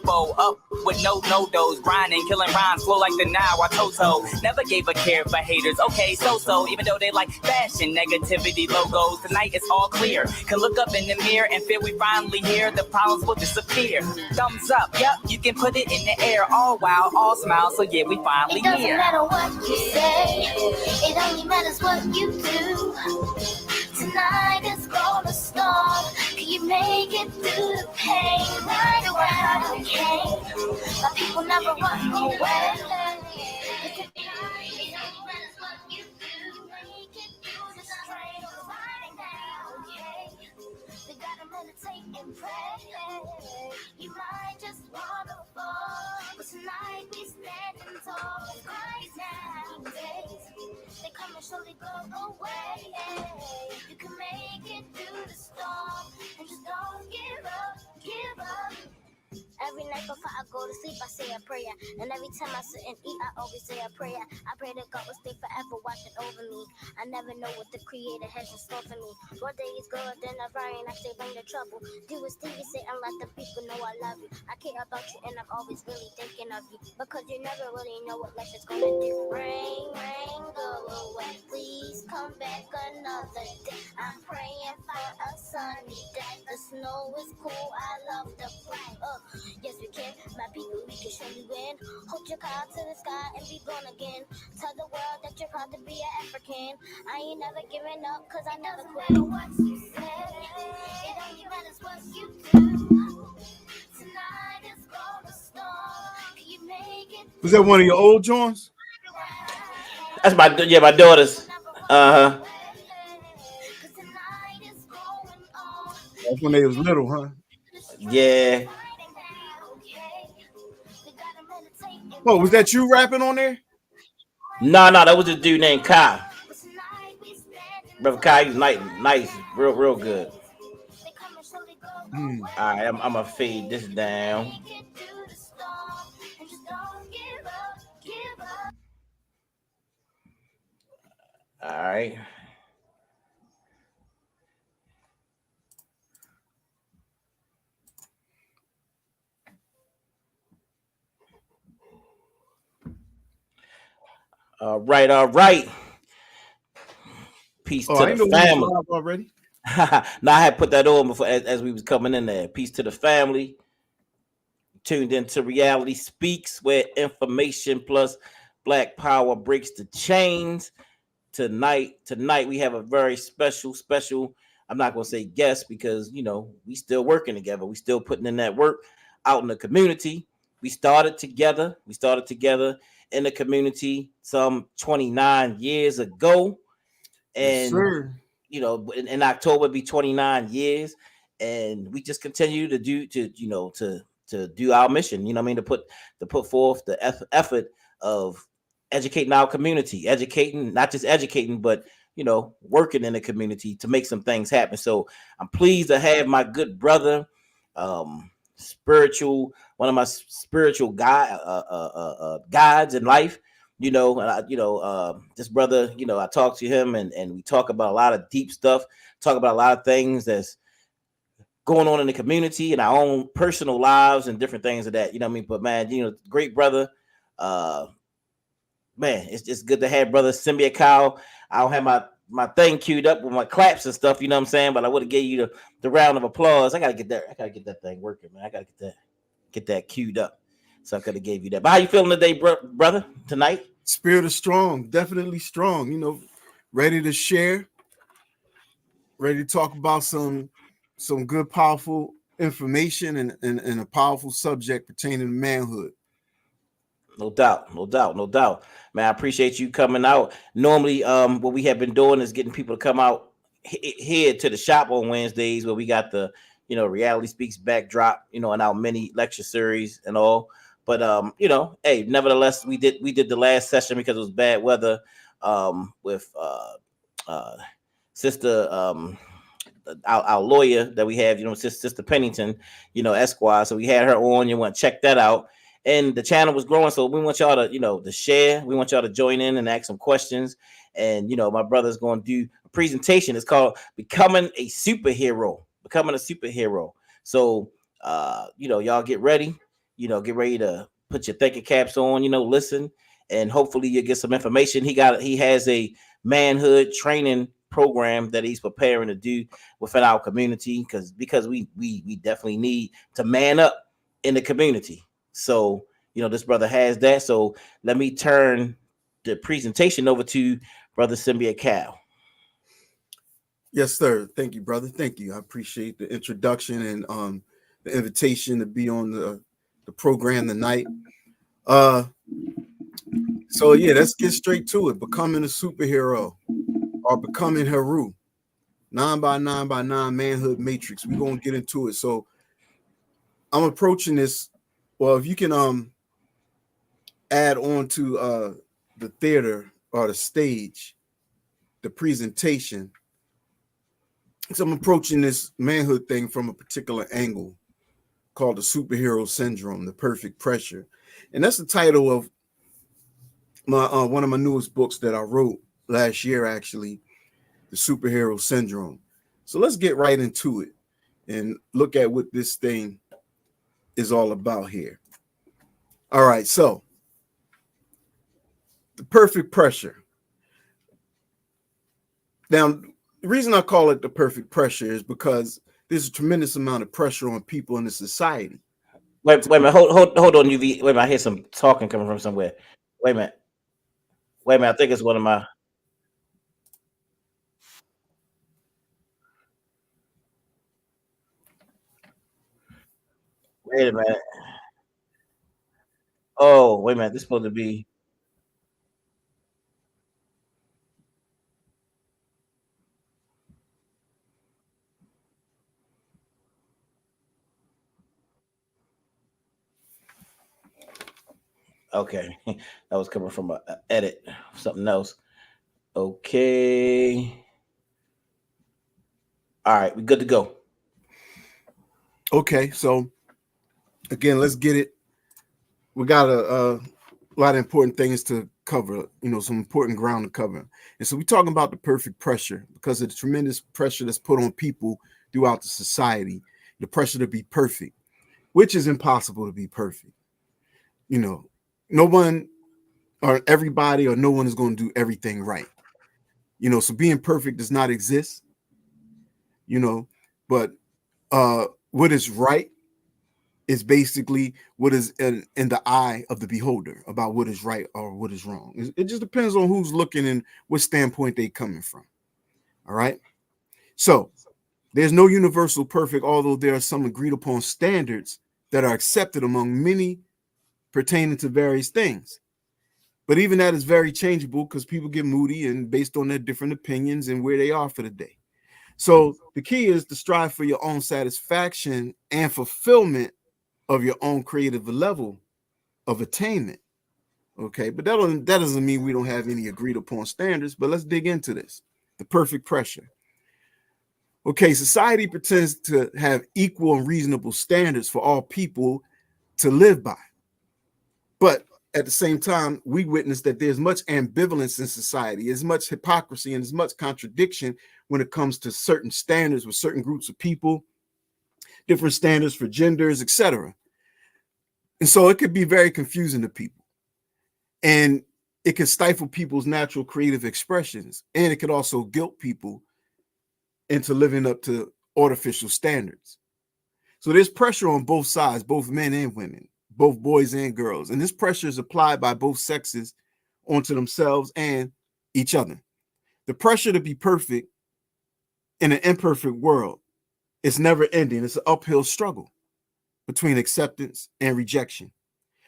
fofo, up with no-dos, grinding, killing rhymes, flow like the Nile, Toto. Never gave a care for haters, okay, so, even though they like fashion, negativity logos, tonight it's all clear. Can look up in the mirror and feel we finally here, the problems will disappear. Thumbs up, yep, you can put it in the air, all wow, all smile, so yeah, we finally here. It doesn't matter what you say, it only matters what you do. Tonight is gonna start. Can you make it through the pain? Right around the came. My people never run away. It only matters what you do. Make it through the strain. Right now, okay? We gotta meditate and pray. You might just wanna fall, but tonight we standing tall. Right now, they come and slowly go away. You can make it through the storm, and just don't give up, give up. Every night before I go to sleep, I say a prayer. And every time I sit and eat, I always say a prayer. I pray that God will stay forever watching over me. I never know what the Creator has in store for me. One day is good, then a rain, I say bring the trouble. Do as Stevie say and let the people know I love you. I care about you and I'm always really thinking of you. Because you never really know what life is gonna do. Rain, rain, go away. Please come back another day. I'm praying for a sunny day. The snow is cool, I love the rain. Yes, we can, my people, we can show you win. Hold your card to the sky and be born again. Tell the world that you're proud to be an African. I ain't never giving up, cause I never quit. It doesn't matter what you say, it only matters what you do. Tonight is gonna start. Can you make it? Was that one of your old joints? That's my daughter's. That's when they was little, huh? Yeah. Oh, was that you rapping on there? No, that was a dude named Kai. Brother Kai, he's nice, real good. All right, I'm gonna fade this down. All right. All right. Peace to the family. Already. Now I had put that on before as we was coming in there. Peace to the family. Tuned into Reality Speaks, where information plus Black power breaks the chains. Tonight we have a very special. I'm not gonna say guest because we still working together. We still putting in that work out in the community. We started together in the community some 29 years ago, and yes, in October it'll be 29 years, and we just continue to do our mission. To put forth the effort of educating our community, not just educating, but working in the community to make some things happen. So I'm pleased to have my good brother, one of my spiritual guides in life. This brother, I talk to him and we talk about a lot of deep stuff, talk about a lot of things that's going on in the community and our own personal lives and different things of that. But man, great brother. Man, it's just good to have brother Senbi Akau. I don't have my thing queued up with my claps and stuff, you know what I'm saying? But I would have gave you the round of applause. I gotta get that thing working, man. I gotta get that queued up. So I could have gave you that. But how you feeling today, brother, tonight? Spirit is strong, definitely strong, ready to share, ready to talk about some good, powerful information and a powerful subject pertaining to manhood. No doubt. Man, I appreciate you coming out. Normally, what we have been doing is getting people to come out here to the shop on Wednesdays where we got the, Reality Speaks backdrop, in our mini lecture series and all. But, hey, nevertheless, we did the last session because it was bad weather with Sister, our lawyer that we have, Sister Pennington, Esquire. So we had her on. You want to check that out. And the channel was growing, so we want y'all to, to share. We want y'all to join in and ask some questions. And, my brother's going to do a presentation. It's called Becoming a Superhero. So, y'all get ready. get ready to put your thinking caps on, listen, and hopefully you get some information. He has a manhood training program that he's preparing to do within our community because we definitely need to man up in the community. So, this brother has that. So let me turn the presentation over to Brother Senbi Akau. Yes, sir. Thank you, brother. Thank you. I appreciate the introduction and the invitation to be on the program tonight. So yeah, let's get straight to it. Becoming a superhero or becoming Heru. 9x9x9 manhood matrix. We're gonna get into it. So I'm approaching this. Well, if you can add on to the theater or the stage, the presentation. So I'm approaching this manhood thing from a particular angle called the superhero syndrome, the perfect pressure. And that's the title of my one of my newest books that I wrote last year, actually, the superhero syndrome. So let's get right into it and look at what this thing is all about here. All right, so the perfect pressure. Now, the reason I call it the perfect pressure is because there's a tremendous amount of pressure on people in the society. Wait a minute. Hold on, UV. Wait a minute. I hear some talking coming from somewhere. Wait a minute. I think it's one of my. Wait a minute. Oh, wait a minute. This is supposed to be. Okay. That was coming from a edit, something else. Okay. All right. We're good to go. Okay, so again, let's get it. We got a lot of important things to cover, some important ground to cover. And so we're talking about the perfect pressure because of the tremendous pressure that's put on people throughout the society, the pressure to be perfect, which is impossible to be perfect. No one or everybody or no one is going to do everything right. So being perfect does not exist, but what is right is basically what is in the eye of the beholder about what is right or what is wrong. It just depends on who's looking and what standpoint they coming from. All right. So there's no universal perfect, although there are some agreed upon standards that are accepted among many pertaining to various things. But even that is very changeable because people get moody and based on their different opinions and where they are for the day. So the key is to strive for your own satisfaction and fulfillment of your own creative level of attainment. Okay, but that doesn't mean we don't have any agreed upon standards, but let's dig into this. The perfect pressure. Okay, society pretends to have equal and reasonable standards for all people to live by. But at the same time, we witness that there's much ambivalence in society, as much hypocrisy and as much contradiction when it comes to certain standards with certain groups of people, different standards for genders, etc. And so it could be very confusing to people. And it can stifle people's natural creative expressions. And it could also guilt people into living up to artificial standards. So there's pressure on both sides, both men and women, both boys and girls. And this pressure is applied by both sexes onto themselves and each other. The pressure to be perfect in an imperfect world is never ending. It's an uphill struggle between acceptance and rejection.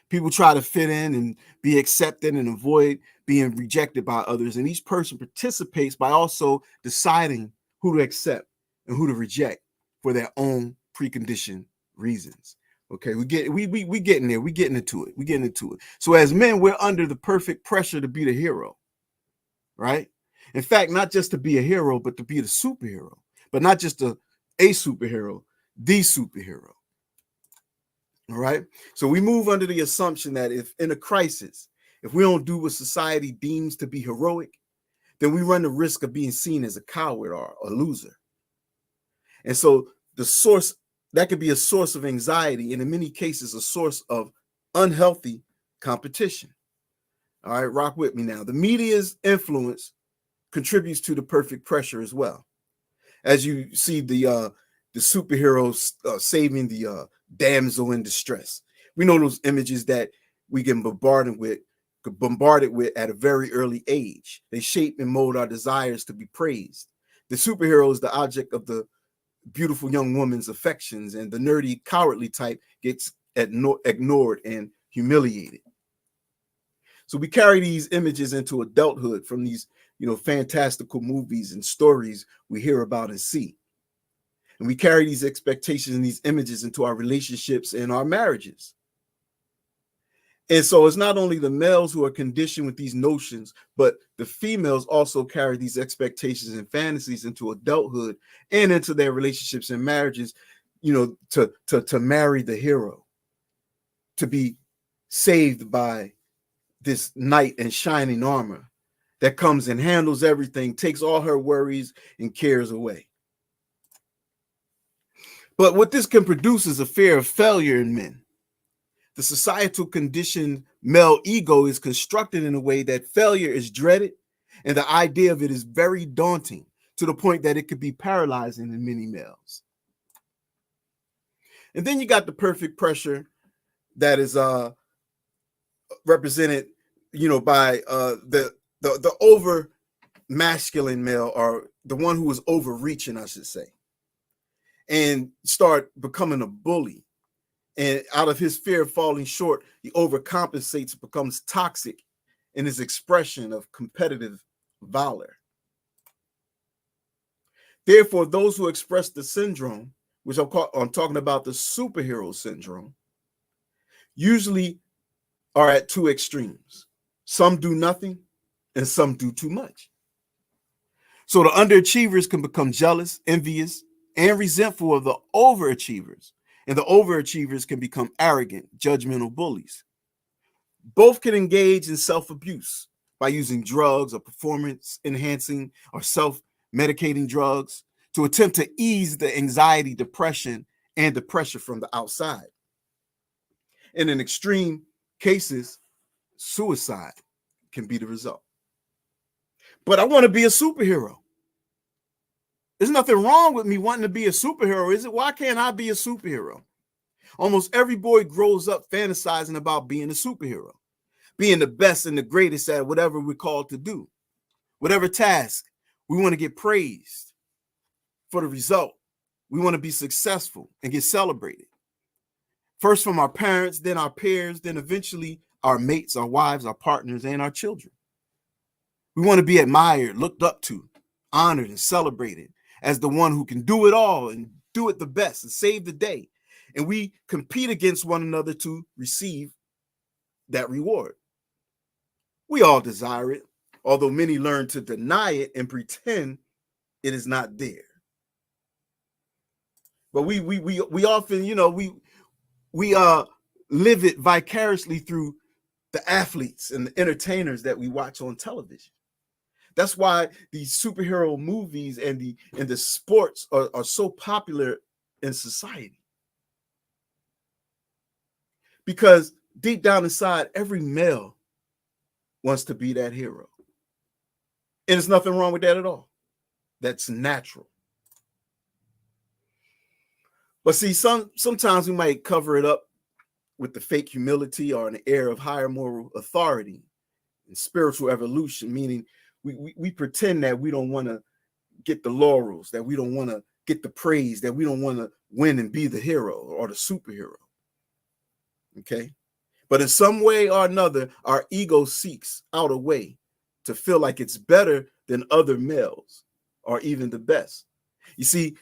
People try to fit in and be accepted and avoid being rejected by others. And each person participates by also deciding who to accept and who to reject for their own preconditioned reasons. Okay, we getting there. We getting into it. So as men, we're under the perfect pressure to be the hero, right? In fact, not just to be a hero, but to be the superhero. But not just a superhero, the superhero. All right. So we move under the assumption that if in a crisis, if we don't do what society deems to be heroic, then we run the risk of being seen as a coward or a loser. And so the that could be a source of anxiety, and in many cases, a source of unhealthy competition. All right, rock with me now. The media's influence contributes to the perfect pressure as well. As you see the superheroes saving the damsel in distress. We know those images that we get bombarded with at a very early age. They shape and mold our desires to be praised. The superhero is the object of the beautiful young woman's affections, and the nerdy, cowardly type gets ignored and humiliated. So we carry these images into adulthood from these, fantastical movies and stories we hear about and see. And we carry these expectations and these images into our relationships and our marriages. And so it's not only the males who are conditioned with these notions, but the females also carry these expectations and fantasies into adulthood and into their relationships and marriages, to marry the hero, to be saved by this knight in shining armor that comes and handles everything, takes all her worries and cares away. But what this can produce is a fear of failure in men. The societal conditioned male ego is constructed in a way that failure is dreaded, and the idea of it is very daunting, to the point that it could be paralyzing in many males. And then you got the perfect pressure that is represented, by the over masculine male, or the one who is overreaching, I should say, and start becoming a bully. And out of his fear of falling short, he overcompensates, becomes toxic in his expression of competitive valor. Therefore, those who express the syndrome, which I'm talking about the superhero syndrome, usually are at two extremes. Some do nothing and some do too much. So the underachievers can become jealous, envious, and resentful of the overachievers. And the overachievers can become arrogant, judgmental bullies. Both can engage in self-abuse by using drugs or performance-enhancing or self-medicating drugs to attempt to ease the anxiety, depression, and the pressure from the outside. And in extreme cases, suicide can be the result. But I want to be a superhero. There's nothing wrong with me wanting to be a superhero, is it? Why can't I be a superhero? Almost every boy grows up fantasizing about being a superhero, being the best and the greatest at whatever we're called to do. Whatever task, we want to get praised for the result. We want to be successful and get celebrated. First from our parents, then our peers, then eventually our mates, our wives, our partners, and our children. We want to be admired, looked up to, honored, and celebrated as the one who can do it all and do it the best and save the day. And we compete against one another to receive that reward. We all desire it, although many learn to deny it and pretend it is not there. But we often, we live it vicariously through the athletes and the entertainers that we watch on television. That's why these superhero movies and the sports are so popular in society. Because deep down inside, every male wants to be that hero. And there's nothing wrong with that at all. That's natural. But see, sometimes we might cover it up with the fake humility or an air of higher moral authority and spiritual evolution, meaning we pretend that we don't want to get the laurels, that we don't want to get the praise, that we don't want to win and be the hero or the superhero. Okay? But in some way or another, our ego seeks out a way to feel like it's better than other males or even the best. You see,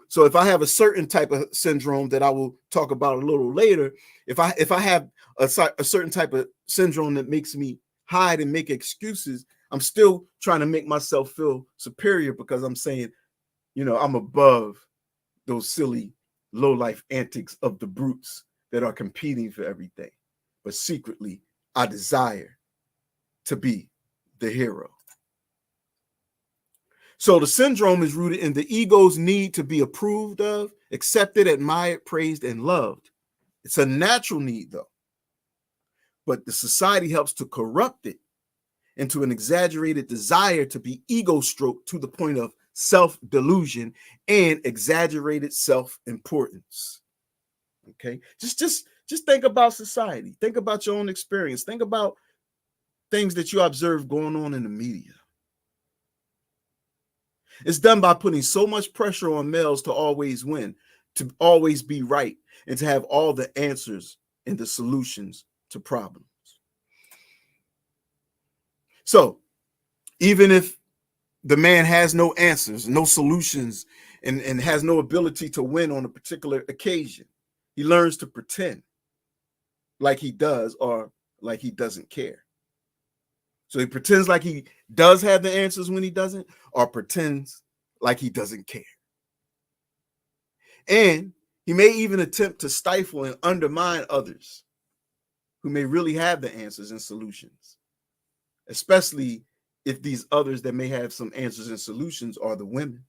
so if I have a certain type of syndrome that I will talk about a little later, if I have a certain type of syndrome that makes me hide and make excuses, I'm still trying to make myself feel superior because I'm saying, I'm above those silly low-life antics of the brutes that are competing for everything. But secretly, I desire to be the hero. So the syndrome is rooted in the ego's need to be approved of, accepted, admired, praised, and loved. It's a natural need, though. But the society helps to corrupt it into an exaggerated desire to be ego-stroked to the point of self-delusion and exaggerated self-importance. Okay, just think about society. Think about your own experience. Think about things that you observe going on in the media. It's done by putting so much pressure on males to always win, to always be right, and to have all the answers and the solutions to problems. So even if the man has no answers, no solutions, and has no ability to win on a particular occasion, he learns to pretend like he does or like he doesn't care. So he pretends like he does have the answers when he doesn't, or pretends like he doesn't care. And he may even attempt to stifle and undermine others who may really have the answers and solutions, especially if these others that may have some answers and solutions are the women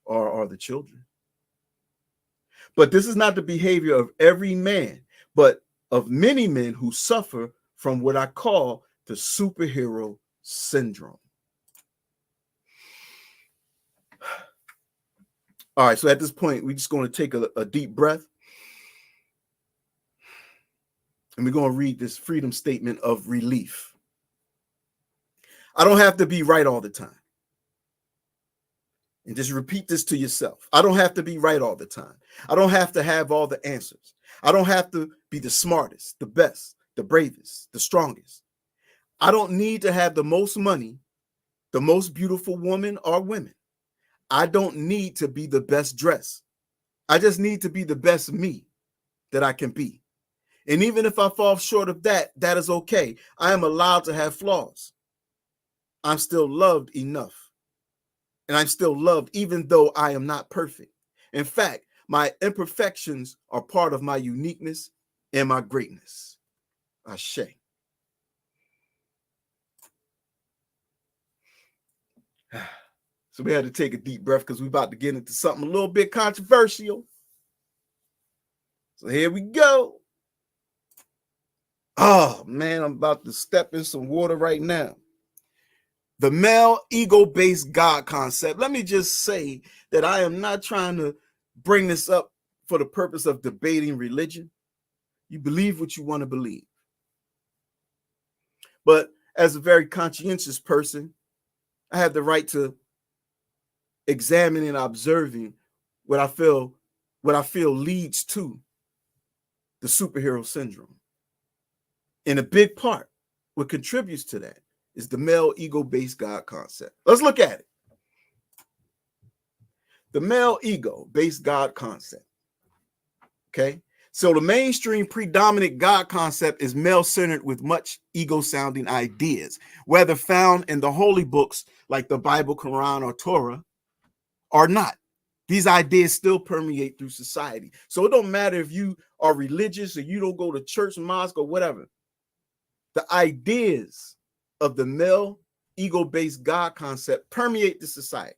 or are the children. But this is not the behavior of every man, but of many men who suffer from what I call the superhero syndrome. All right, so at this point, we're just going to take a deep breath. And we're going to read this freedom statement of relief. I don't have to be right all the time. And just repeat this to yourself. I don't have to be right all the time. I don't have to have all the answers. I don't have to be the smartest, the best, the bravest, the strongest. I don't need to have the most money, the most beautiful woman or women. I don't need to be the best dressed. I just need to be the best me that I can be. And even if I fall short of that, that is okay. I am allowed to have flaws. I'm still loved enough. And I'm still loved even though I am not perfect. In fact, my imperfections are part of my uniqueness and my greatness. Ashe. So we had to take a deep breath because we're about to get into something a little bit controversial. So here we go. Oh, man, I'm about to step in some water right now. The male ego-based God concept. Let me just say that I am not trying to bring this up for the purpose of debating religion. You believe what you want to believe. But as a very conscientious person, I have the right to examine and observing what I feel leads to the superhero syndrome. And a big part, what contributes to that, is the male ego-based God concept. Let's look at it. The male ego-based God concept. Okay. So the mainstream predominant God concept is male-centered with much ego-sounding ideas, whether found in the holy books like the Bible, Quran, or Torah, or not. These ideas still permeate through society. So it don't matter if you are religious or you don't go to church, mosque, or whatever. The ideas of the male ego-based God concept permeate the society.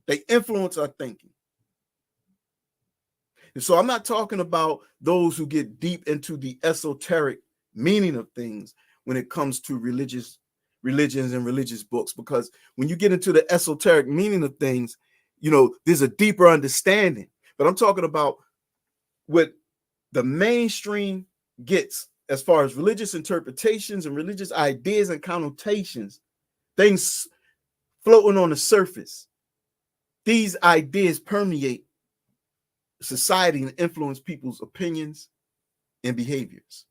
They influence our thinking. And so I'm not talking about those who get deep into the esoteric meaning of things when it comes to religions and religious books, because when you get into the esoteric meaning of things, you know, there's a deeper understanding. But I'm talking about what the mainstream gets as far as religious interpretations and religious ideas and connotations, things floating on the surface. These ideas permeate society and influence people's opinions and behaviors.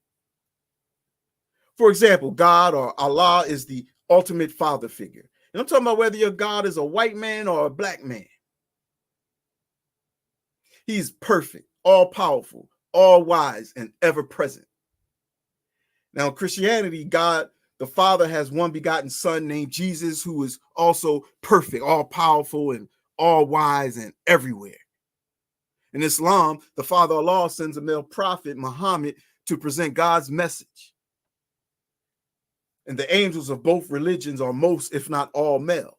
For example, God or Allah is the ultimate father figure. And I'm talking about whether your God is a white man or a black man. He's perfect, all powerful, all wise, and ever present. Now, in Christianity, God the Father has one begotten Son named Jesus, who is also perfect, all powerful, and all wise and everywhere. In Islam, the Father Allah sends a male prophet, Muhammad, to present God's message. And the angels of both religions are most, if not all, males.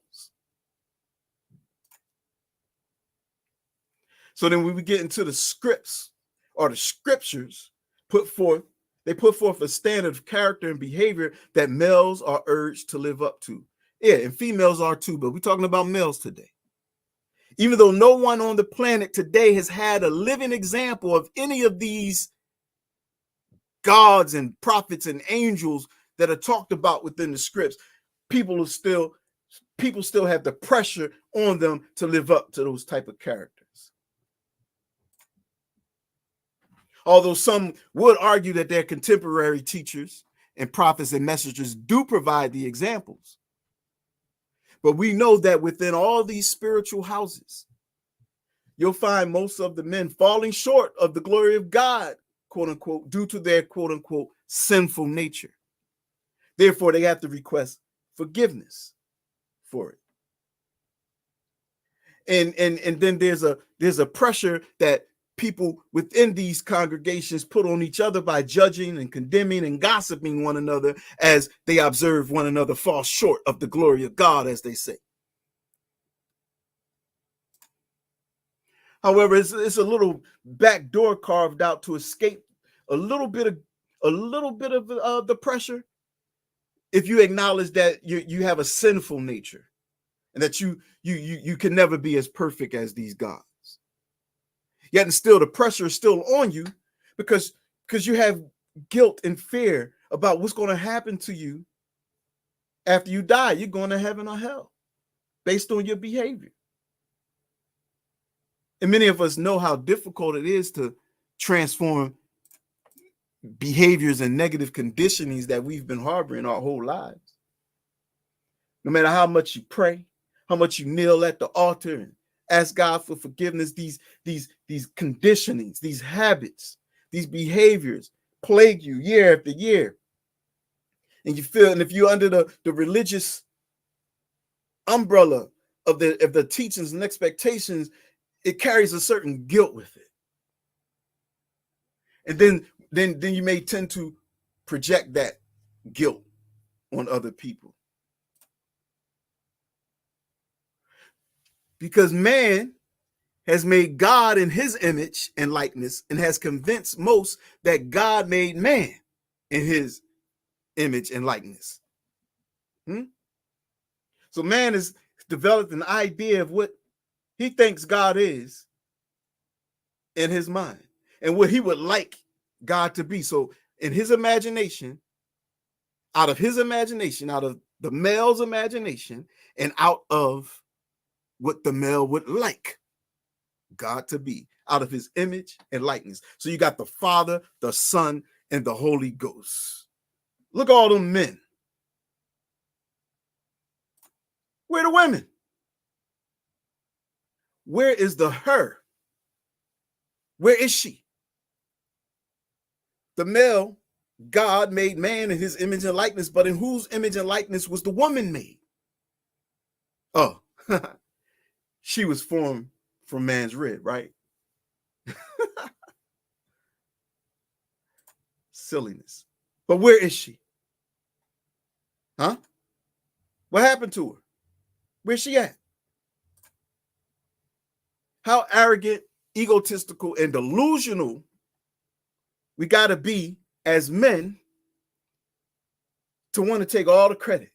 So then when we get into the scripts or the scriptures they put forth a standard of character and behavior that males are urged to live up to. Yeah, and females are too, but we're talking about males today. Even though no one on the planet today has had a living example of any of these gods and prophets and angels that are talked about within the scripts, people still have the pressure on them to live up to those type of characters. Although some would argue that their contemporary teachers and prophets and messengers do provide the examples. But we know that within all these spiritual houses, you'll find most of the men falling short of the glory of God, quote unquote, due to their quote unquote sinful nature. Therefore, they have to request forgiveness for it. And then there's a pressure that people within these congregations put on each other by judging and condemning and gossiping one another as they observe one another fall short of the glory of God, as they say. However, it's a little back door carved out to escape a little bit of the pressure. If you acknowledge that you have a sinful nature and that you can never be as perfect as these gods. Yet and still the pressure is still on you because you have guilt and fear about what's going to happen to you after you die. You're going to heaven or hell based on your behavior. And many of us know how difficult it is to transform behaviors and negative conditionings that we've been harboring our whole lives. No matter how much you pray, how much you kneel at the altar and ask God for forgiveness, these conditionings, these habits, these behaviors plague you year after year. And you feel, and if you're under the religious umbrella of the teachings and expectations, it carries a certain guilt with it. And then you may tend to project that guilt on other people. Because man has made God in his image and likeness and has convinced most that God made man in his image and likeness. So man has developed an idea of what he thinks God is in his mind and what he would like God to be. So in his imagination, out of the male's imagination, and out of what the male would like God to be, out of his image and likeness. So you got the Father, the Son, and the Holy Ghost. Look at all them men. Where are the women? Where is the her? Where is she? The male, God made man in his image and likeness, but in whose image and likeness was the woman made? Oh, she was formed from man's rib, right? Silliness. But where is she? Huh? What happened to her? Where's she at? How arrogant, egotistical, and delusional we got to be as men to want to take all the credit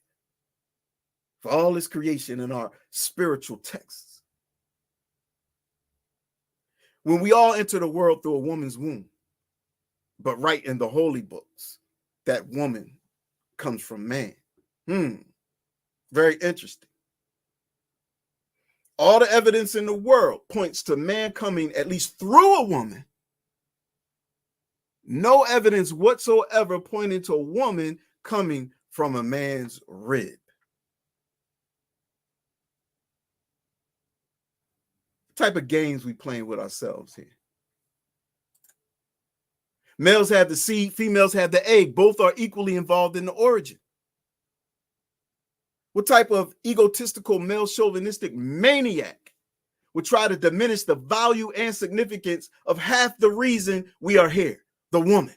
for all this creation in our spiritual texts. When we all enter the world through a woman's womb, but right in the holy books, that woman comes from man. Very interesting. All the evidence in the world points to man coming at least through a woman. No evidence whatsoever pointing to a woman coming from a man's rib. What type of games we playing with ourselves here? Males have the seed, females have the egg. Both are equally involved in the origin. What type of egotistical, male chauvinistic maniac would try to diminish the value and significance of half the reason we are here, the woman?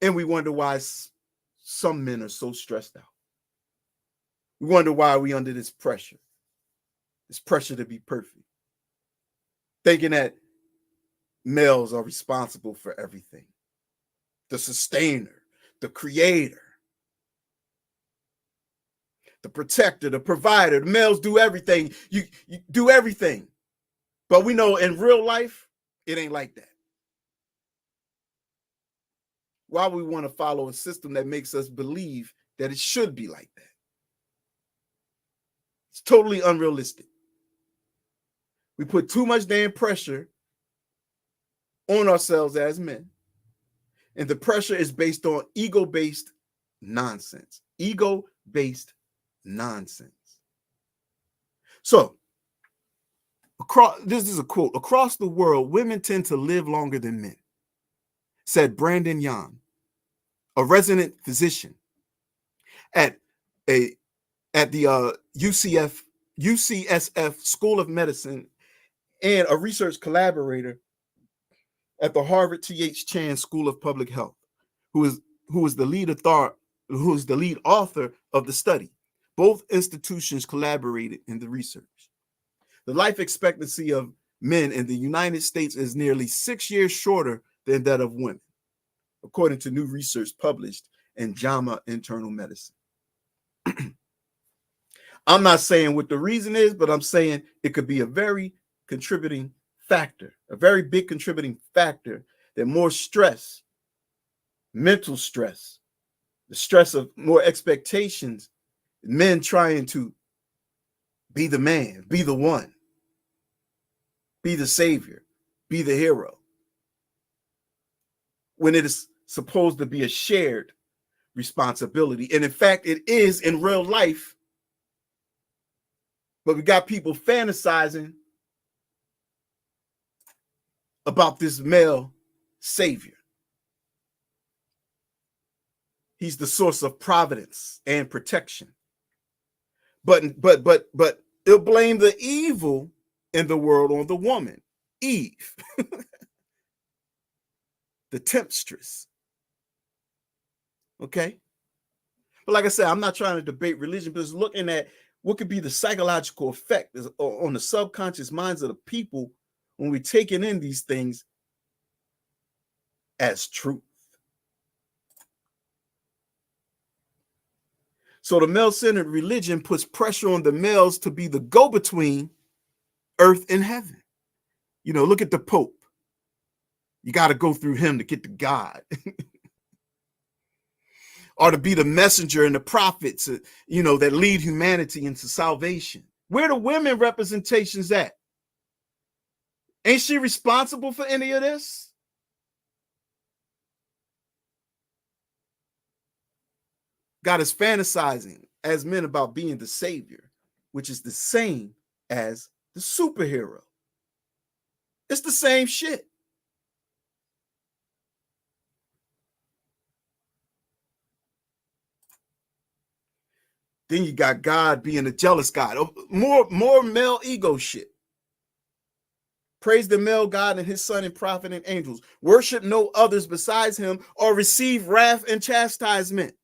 And we wonder why some men are so stressed out. We wonder why we under this pressure. This pressure to be perfect. Thinking that males are responsible for everything. The sustainer, the creator, the protector, the provider. The males do everything. You do everything. But we know in real life, it ain't like that. Why we want to follow a system that makes us believe that it should be like that? It's totally unrealistic. We put too much damn pressure on ourselves as men. And the pressure is based on ego-based nonsense. Ego-based nonsense. So, this is a quote. Across the world, women tend to live longer than men, said Brandon Yan, a resident physician at the UCSF School of Medicine and a research collaborator at the Harvard T.H. Chan School of Public Health, who is the lead author of the study. Both institutions collaborated in the research. The life expectancy of men in the United States is nearly 6 years shorter than that of women, according to new research published in JAMA Internal Medicine. I'm not saying what the reason is, but I'm saying it could be a very contributing factor, a very big contributing factor, that more stress, mental stress, the stress of more expectations, men trying to be the man, be the one, be the savior, be the hero, when it is supposed to be a shared responsibility. And in fact, it is in real life, but we got people fantasizing about this male savior. He's the source of providence and protection. But they'll blame the evil in the world on the woman, Eve, the temptress. Okay? But like I said, I'm not trying to debate religion, but it's looking at what could be the psychological effect on the subconscious minds of the people when we're taking in these things as truth. So the male-centered religion puts pressure on the males to be the go-between earth and heaven. You know, look at the Pope. You got to go through him to get to God. Or to be the messenger and the prophets, you know, that lead humanity into salvation. Where the women representations at? Ain't she responsible for any of this? God is fantasizing as men about being the savior, which is the same as the superhero. It's the same shit. Then you got God being a jealous God. More male ego shit. Praise the male God and his son and prophet and angels. Worship no others besides him or receive wrath and chastisement.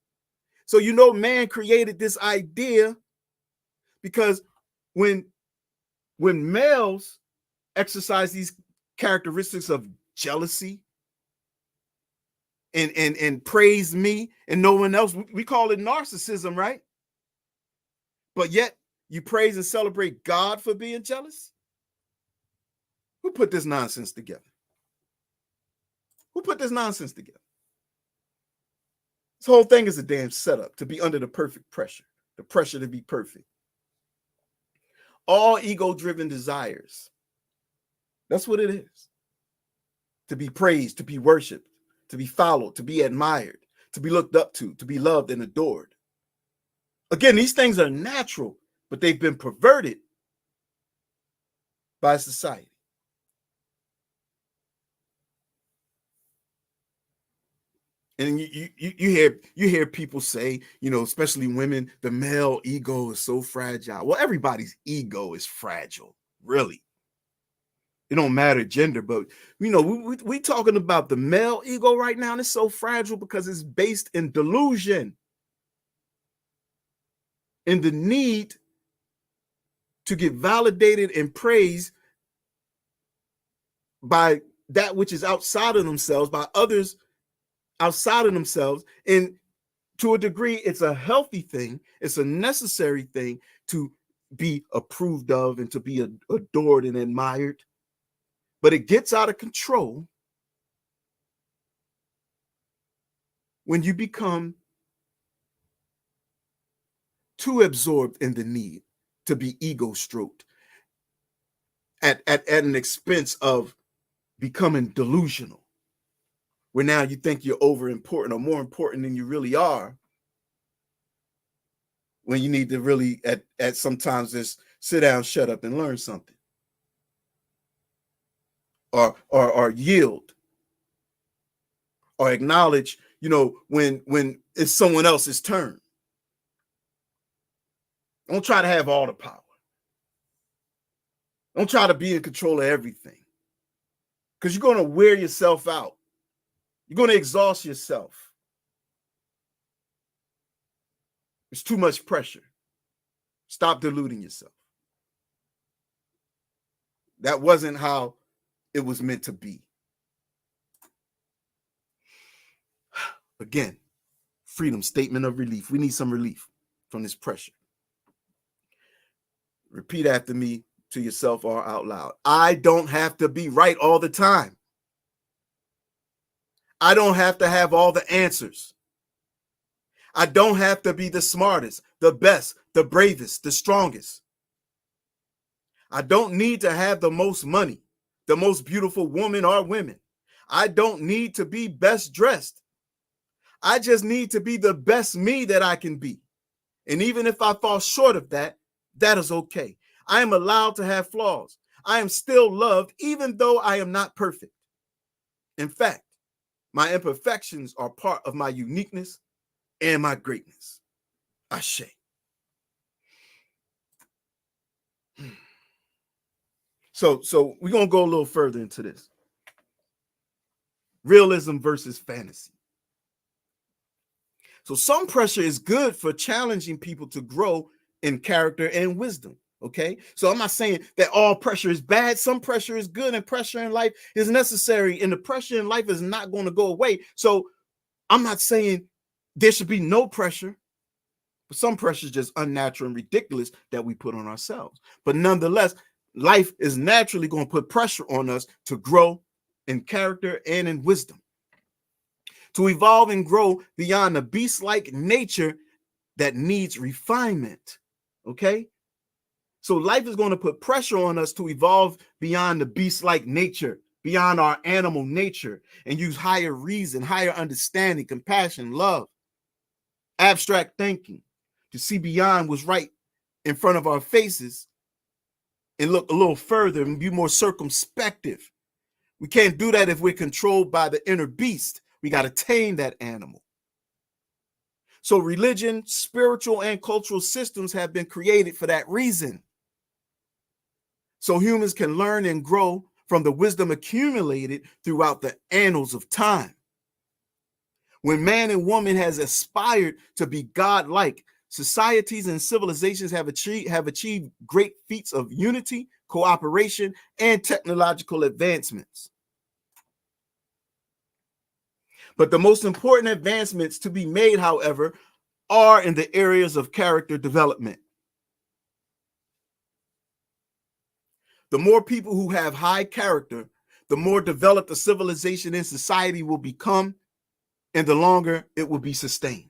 So you know man created this idea because when males exercise these characteristics of jealousy and praise me and no one else, we call it narcissism, right? But yet you praise and celebrate God for being jealous? Who put this nonsense together? Who put this nonsense together? This whole thing is a damn setup to be under the perfect pressure, the pressure to be perfect. All ego-driven desires. That's what it is. To be praised, to be worshiped, to be followed, to be admired, to be looked up to be loved and adored. Again, these things are natural, but they've been perverted by society. And you hear people say, you know, especially women, the male ego is so fragile. Well, everybody's ego is fragile, really. It don't matter gender, but you know, we talking about the male ego right now, and it's so fragile because it's based in delusion, in the need to get validated and praised by that which is outside of themselves, by others outside of themselves. And to a degree, it's a healthy thing. It's a necessary thing to be approved of and to be adored and admired. But it gets out of control when you become too absorbed in the need to be ego stroked at an expense of becoming delusional, where now you think you're over important or more important than you really are, when you need to really at sometimes just sit down, shut up, and learn something, or yield, or acknowledge, when it's someone else's turn. Don't try to have all the power. Don't try to be in control of everything, because you're going to wear yourself out. You're going to exhaust yourself. It's too much pressure. Stop deluding yourself. That wasn't how it was meant to be. Again, freedom, statement of relief. We need some relief from this pressure. Repeat after me to yourself or out loud. I don't have to be right all the time. I don't have to have all the answers. I don't have to be the smartest, the best, the bravest, the strongest. I don't need to have the most money, the most beautiful woman or women. I don't need to be best dressed. I just need to be the best me that I can be. And even if I fall short of that, that is okay. I am allowed to have flaws. I am still loved, even though I am not perfect. In fact, my imperfections are part of my uniqueness and my greatness. Ashe. So we're going to go a little further into this. Realism versus fantasy. So some pressure is good for challenging people to grow in character and wisdom. Okay, so I'm not saying that all pressure is bad. Some pressure is good, and pressure in life is necessary, and the pressure in life is not going to go away. So I'm not saying there should be no pressure, but some pressure is just unnatural and ridiculous that we put on ourselves. But nonetheless, life is naturally going to put pressure on us to grow in character and in wisdom, to evolve and grow beyond the beast-like nature that needs refinement. Okay? So life is going to put pressure on us to evolve beyond the beast-like nature, beyond our animal nature, and use higher reason, higher understanding, compassion, love, abstract thinking, to see beyond what's right in front of our faces and look a little further and be more circumspective. We can't do that if we're controlled by the inner beast. We got to tame that animal. So religion, spiritual, and cultural systems have been created for that reason, so humans can learn and grow from the wisdom accumulated throughout the annals of time. When man and woman has aspired to be God-like, societies and civilizations have achieved great feats of unity, cooperation, and technological advancements. But the most important advancements to be made, however, are in the areas of character development. The more people who have high character, the more developed a civilization and society will become, and the longer it will be sustained.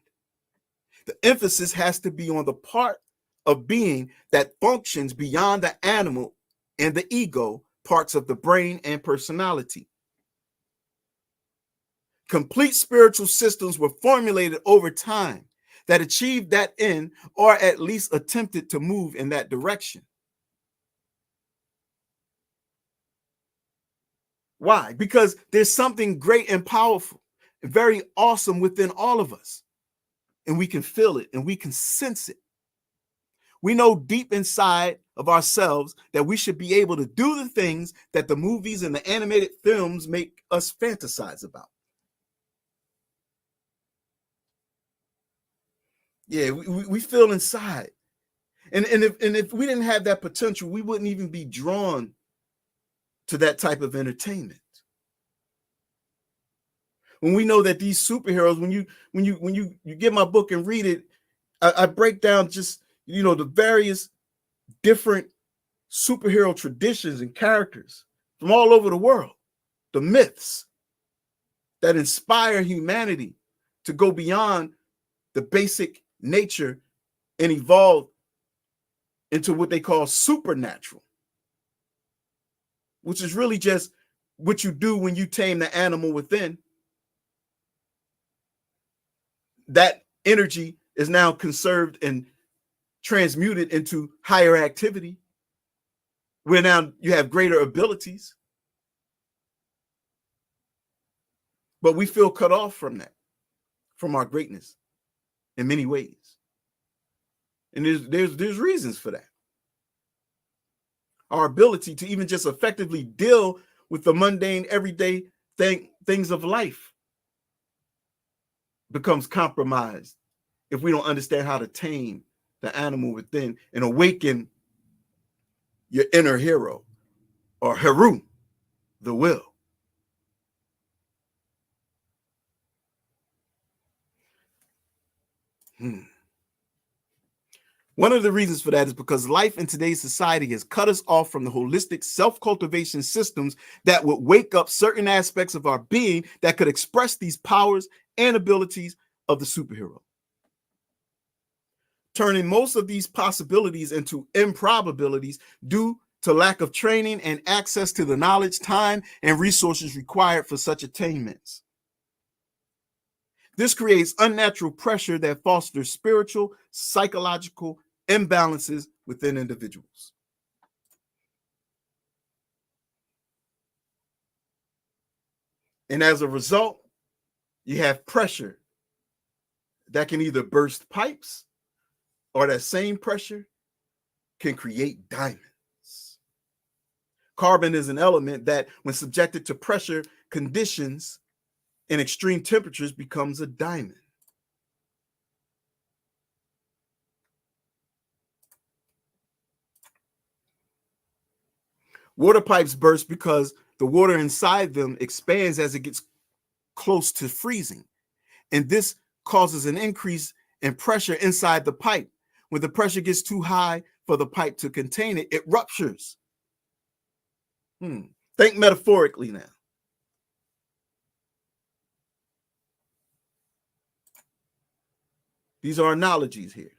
The emphasis has to be on the part of being that functions beyond the animal and the ego, parts of the brain and personality. Complete spiritual systems were formulated over time that achieved that end, or at least attempted to move in that direction. Why? Because there's something great and powerful, and very awesome within all of us. And we can feel it and we can sense it. We know deep inside of ourselves that we should be able to do the things that the movies and the animated films make us fantasize about. Yeah, we feel inside. And if we didn't have that potential, we wouldn't even be drawn to that type of entertainment. When we know that these superheroes, when you get my book and read it, I break down just, the various different superhero traditions and characters from all over the world, the myths that inspire humanity to go beyond the basic nature and evolve into what they call supernatural, which is really just what you do when you tame the animal within. That energy is now conserved and transmuted into higher activity, where now you have greater abilities. But we feel cut off from that, from our greatness in many ways. And there's reasons for that. Our ability to even just effectively deal with the mundane, everyday things of life becomes compromised if we don't understand how to tame the animal within and awaken your inner hero, or Heru, the will. One of the reasons for that is because life in today's society has cut us off from the holistic self-cultivation systems that would wake up certain aspects of our being that could express these powers and abilities of the superhero, turning most of these possibilities into improbabilities due to lack of training and access to the knowledge, time, and resources required for such attainments. This creates unnatural pressure that fosters spiritual, psychological imbalances within individuals. And as a result, you have pressure that can either burst pipes, or that same pressure can create diamonds. Carbon is an element that, when subjected to pressure conditions and extreme temperatures, becomes a diamond. Water pipes burst because the water inside them expands as it gets close to freezing. And this causes an increase in pressure inside the pipe. When the pressure gets too high for the pipe to contain it, it ruptures. Think metaphorically now. These are analogies here.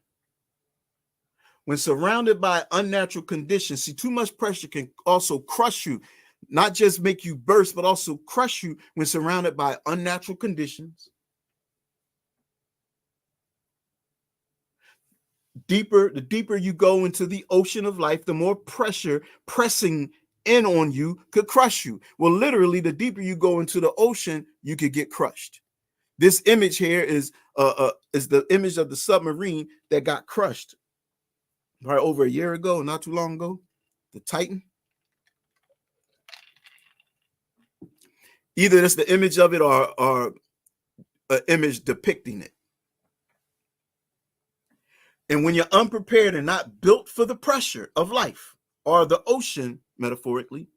When surrounded by unnatural conditions, see, too much pressure can also crush you, not just make you burst, but also crush you when surrounded by unnatural conditions. The deeper you go into the ocean of life, the more pressure pressing in on you could crush you. Well, literally, the deeper you go into the ocean, you could get crushed. This image here is the image of the submarine that got crushed right over a year ago, not too long ago, the Titan. Either that's the image of it or an image depicting it. And when you're unprepared and not built for the pressure of life or the ocean, metaphorically,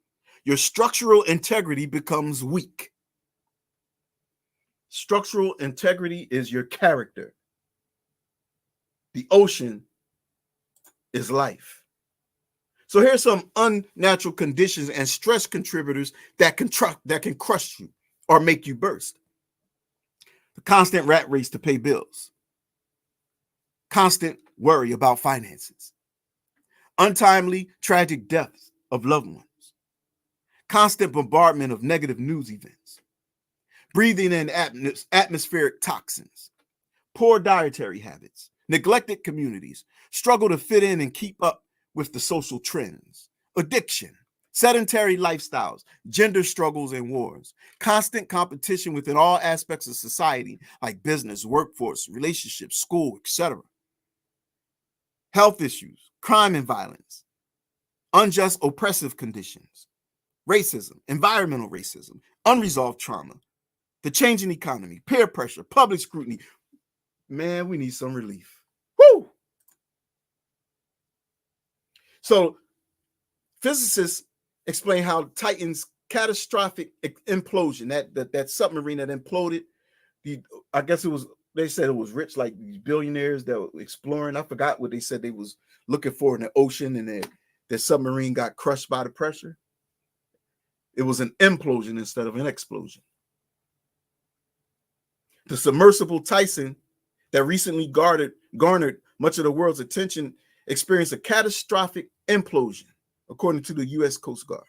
your structural integrity becomes weak. Structural integrity is your character. The ocean is life. So here's some unnatural conditions and stress contributors that can crush you or make you burst. The constant rat race to pay bills. Constant worry about finances. Untimely, tragic deaths of loved ones. Constant bombardment of negative news events. Breathing in atmospheric toxins. Poor dietary habits. Neglected communities. Struggle to fit in and keep up with the social trends. Addiction. Sedentary lifestyles. Gender struggles and wars. Constant competition within all aspects of society, like business, workforce, relationships, school, etc. Health issues, crime and violence, unjust oppressive conditions, racism, environmental racism, unresolved trauma, the changing economy, peer pressure, public scrutiny. Man, we need some relief. Woo! So physicists explain how Titan's catastrophic implosion, that submarine that imploded, I guess they said it was rich, like these billionaires that were exploring. I forgot what they said they was looking for in the ocean, and their submarine got crushed by the pressure. It was an implosion instead of an explosion. The submersible Titan that recently garnered much of the world's attention experienced a catastrophic implosion, according to the U.S. Coast Guard.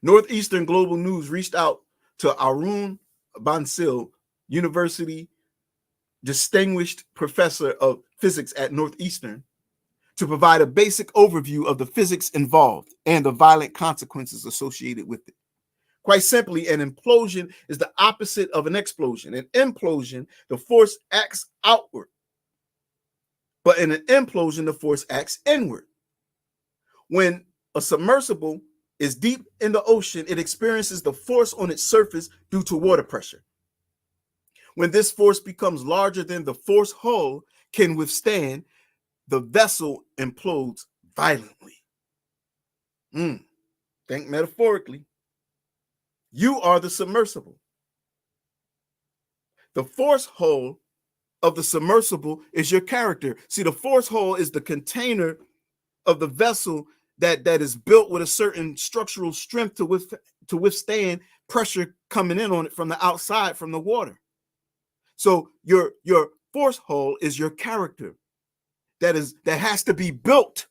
Northeastern Global News reached out to Arun Bansal, University distinguished professor of physics at Northeastern, to provide a basic overview of the physics involved and the violent consequences associated with it. Quite simply, an implosion is the opposite of an explosion. An implosion, the force acts outward. But in an implosion, the force acts inward. When a submersible is deep in the ocean, it experiences the force on its surface due to water pressure. When this force becomes larger than the force hull can withstand, the vessel implodes violently. Think metaphorically. You are the submersible. The force hull of the submersible is your character. See, the force hull is the container of the vessel that is built with a certain structural strength to withstand pressure coming in on it from the outside, from the water. So your force hull is your character that has to be built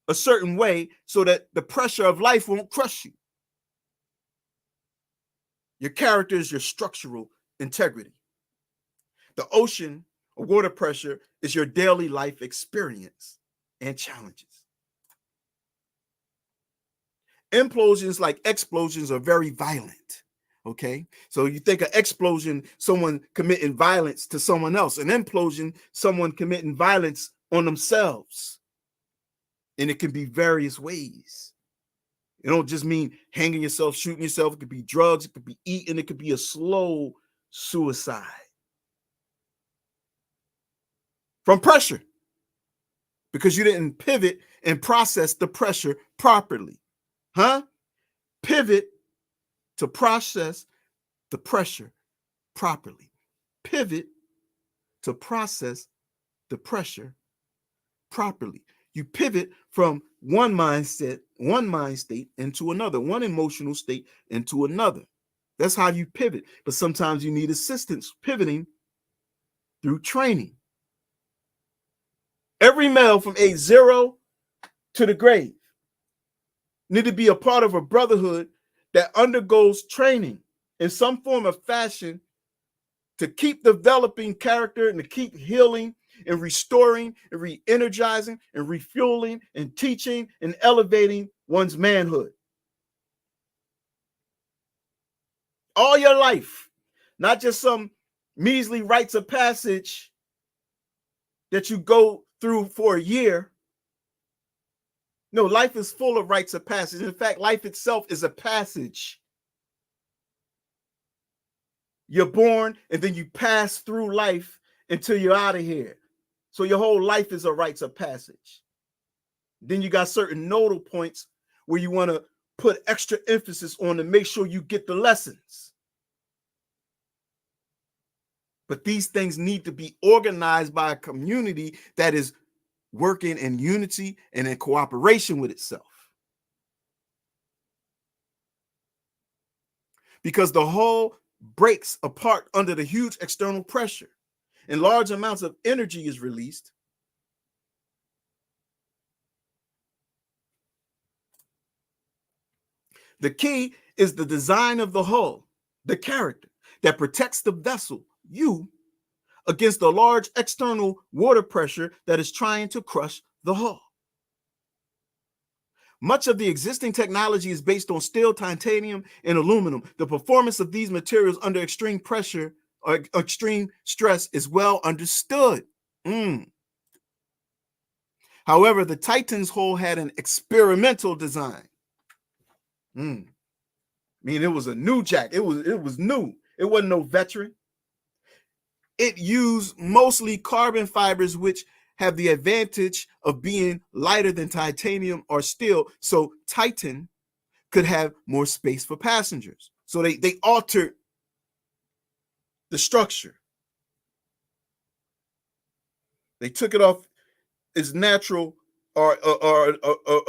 a certain way so that the pressure of life won't crush you. Your character is your structural integrity. The ocean or water pressure is your daily life experience and challenges. Implosions, like explosions, are very violent. Okay, so you think an explosion, someone committing violence to someone else. An implosion, someone committing violence on themselves. And it can be various ways. It don't just mean hanging yourself, shooting yourself. It could be drugs, it could be eating, it could be a slow suicide from pressure, because you didn't pivot and process the pressure properly. Pivot to process the pressure properly. Pivot to process the pressure properly. You pivot from one mind state into another, one emotional state into another. That's how you pivot. But sometimes you need assistance pivoting through training. Every male from age 0 to the grave need to be a part of a brotherhood that undergoes training in some form of fashion to keep developing character and to keep healing and restoring and re-energizing and refueling and teaching and elevating one's manhood. All your life, not just some measly rites of passage that you go through for a year. No, life is full of rites of passage. In fact, life itself is a passage. You're born and then you pass through life until you're out of here. So your whole life is a rites of passage. Then you got certain nodal points where you want to put extra emphasis on to make sure you get the lessons. But these things need to be organized by a community that is working in unity and in cooperation with itself. Because the whole breaks apart under the huge external pressure and large amounts of energy is released. The key is the design of the hull, the character that protects the vessel, you, against the large external water pressure that is trying to crush the hull. Much of the existing technology is based on steel, titanium, and aluminum. The performance of these materials under extreme pressure or extreme stress is well understood. However, the Titan's hull had an experimental design. I mean, it was a new jack. It was new. It wasn't no veteran. It used mostly carbon fibers, which have the advantage of being lighter than titanium or steel, so Titan could have more space for passengers. So they altered the structure. They took it off its natural or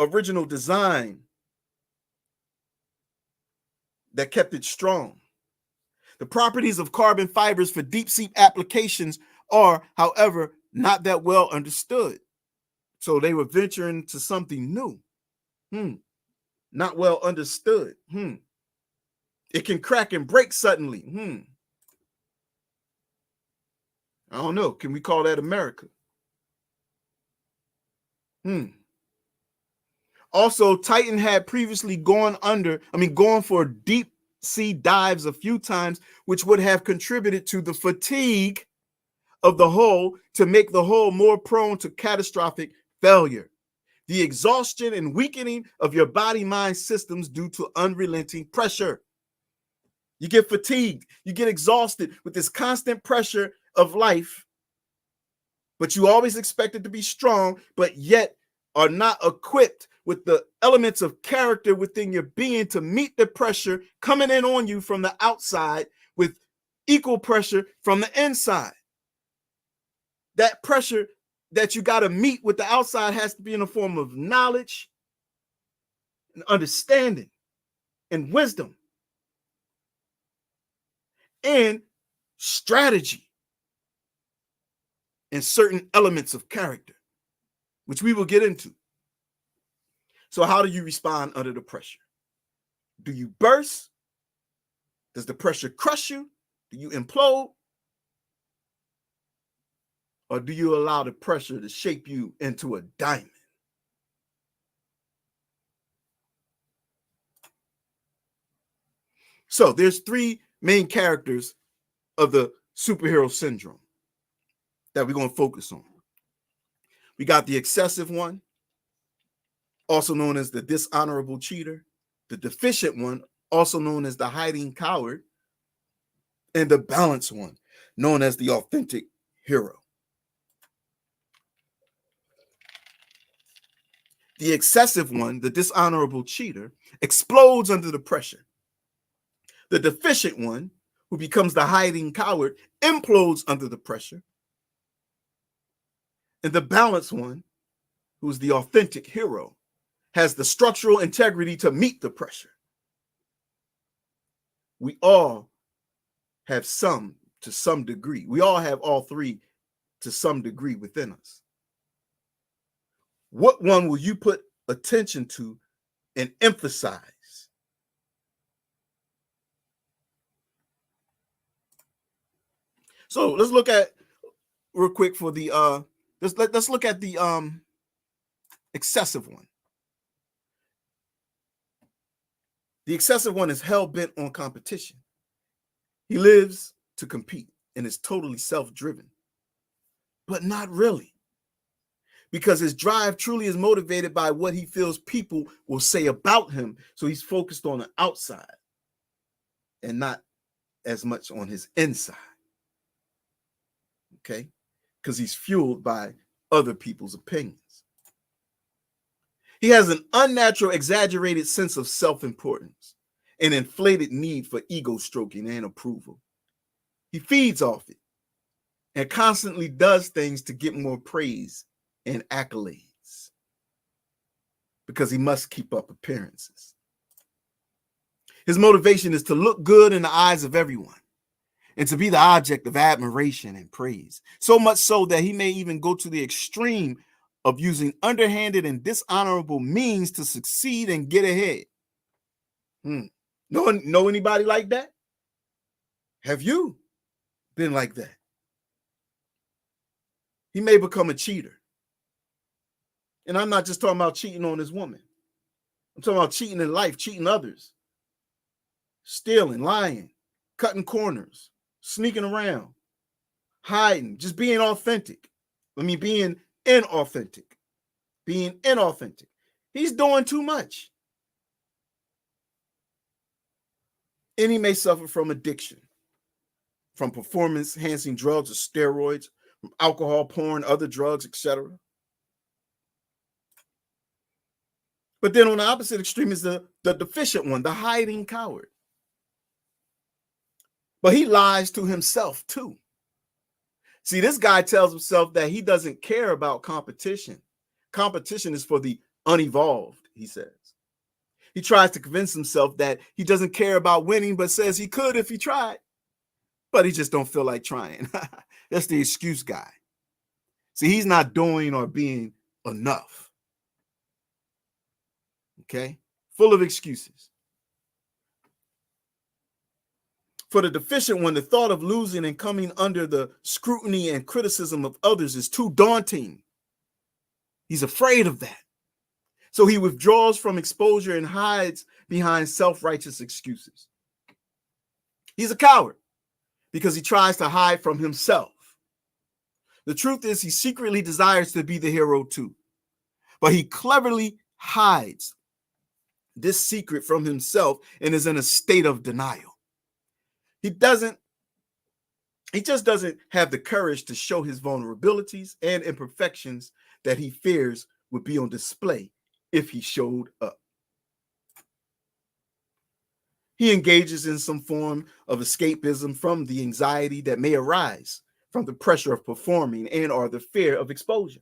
original design that kept it strong. The properties of carbon fibers for deep sea applications are, however, not that well understood. So they were venturing to something new. Not well understood. It can crack and break suddenly. I don't know. Can we call that America? Also, Titan had previously gone for deep sea dives a few times, which would have contributed to the fatigue of the hull to make the hull more prone to catastrophic failure. The exhaustion and weakening of your body-mind systems due to unrelenting pressure. You get fatigued, you get exhausted with this constant pressure of life, but you always expect it to be strong, but yet are not equipped with the elements of character within your being to meet the pressure coming in on you from the outside with equal pressure from the inside. That pressure that you got to meet with the outside has to be in the form of knowledge and understanding and wisdom and strategy and certain elements of character, which we will get into. So how do you respond under the pressure? Do you burst? Does the pressure crush you? Do you implode? Or do you allow the pressure to shape you into a diamond? So there's three main characters of the superhero syndrome that we're going to focus on. We got the excessive one, also known as the dishonorable cheater, the deficient one, also known as the hiding coward, and the balanced one, known as the authentic hero. The excessive one, the dishonorable cheater, explodes under the pressure. The deficient one, who becomes the hiding coward, implodes under the pressure. And the balanced one, who's the authentic hero, has the structural integrity to meet the pressure. We all have some to some degree. We all have all three to some degree within us. What one will you put attention to and emphasize? So let's look at real quick for the let's look at the excessive one. The excessive one is hell-bent on competition. He lives to compete and is totally self-driven, but not really, because his drive truly is motivated by what he feels people will say about him. So he's focused on the outside and not as much on his inside. Okay? Because he's fueled by other people's opinions. He has an unnatural, exaggerated sense of self-importance, an inflated need for ego stroking and approval. He feeds off it and constantly does things to get more praise and accolades because he must keep up appearances. His motivation is to look good in the eyes of everyone and to be the object of admiration and praise, so much so that he may even go to the extreme of using underhanded and dishonorable means to succeed and get ahead. Know anybody like that? Have you been like that? He may become a cheater. And I'm not just talking about cheating on his woman. I'm talking about cheating in life, cheating others, stealing, lying, cutting corners, sneaking around, hiding, just being authentic. Being inauthentic. He's doing too much. And he may suffer from addiction, from performance-enhancing drugs or steroids, alcohol, porn, other drugs, etc. But then on the opposite extreme is the deficient one, the hiding coward. But he lies to himself too. See, this guy tells himself that he doesn't care about competition. Competition is for the unevolved, he says. He tries to convince himself that he doesn't care about winning, but says he could if he tried. But he just don't feel like trying. That's the excuse guy. See, he's not doing or being enough. Okay? Full of excuses. For the deficient one, the thought of losing and coming under the scrutiny and criticism of others is too daunting. He's afraid of that. So he withdraws from exposure and hides behind self-righteous excuses. He's a coward because he tries to hide from himself. The truth is he secretly desires to be the hero too, but he cleverly hides this secret from himself and is in a state of denial. He just doesn't have the courage to show his vulnerabilities and imperfections that he fears would be on display if he showed up. He engages in some form of escapism from the anxiety that may arise from the pressure of performing and or the fear of exposure.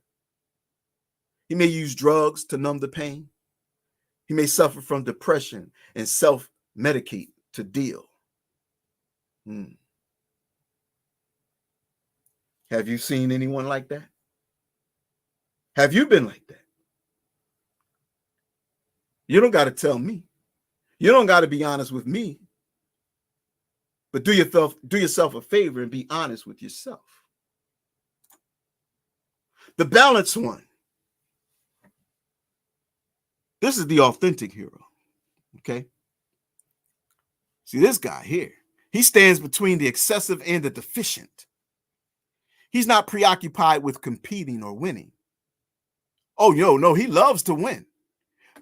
He may use drugs to numb the pain. He may suffer from depression and self-medicate to deal. Have you seen anyone like that? Have you been like that? You don't got to tell me. You don't got to be honest with me. But do yourself a favor and be honest with yourself. The balanced one. This is the authentic hero. Okay? See, this guy here, he stands between the excessive and the deficient. He's not preoccupied with competing or winning. Oh, no, he loves to win,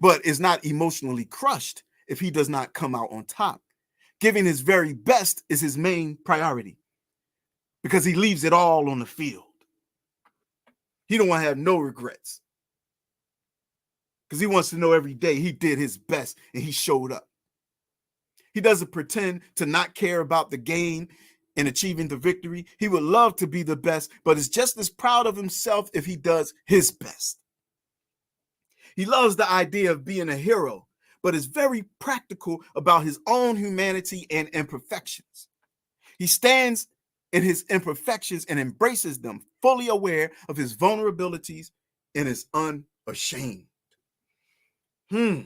but is not emotionally crushed if he does not come out on top. Giving his very best is his main priority because he leaves it all on the field. He don't want to have no regrets because he wants to know every day he did his best and he showed up. He doesn't pretend to not care about the gain and achieving the victory. He would love to be the best, but is just as proud of himself if he does his best. He loves the idea of being a hero, but is very practical about his own humanity and imperfections. He stands in his imperfections and embraces them, fully aware of his vulnerabilities and is unashamed. These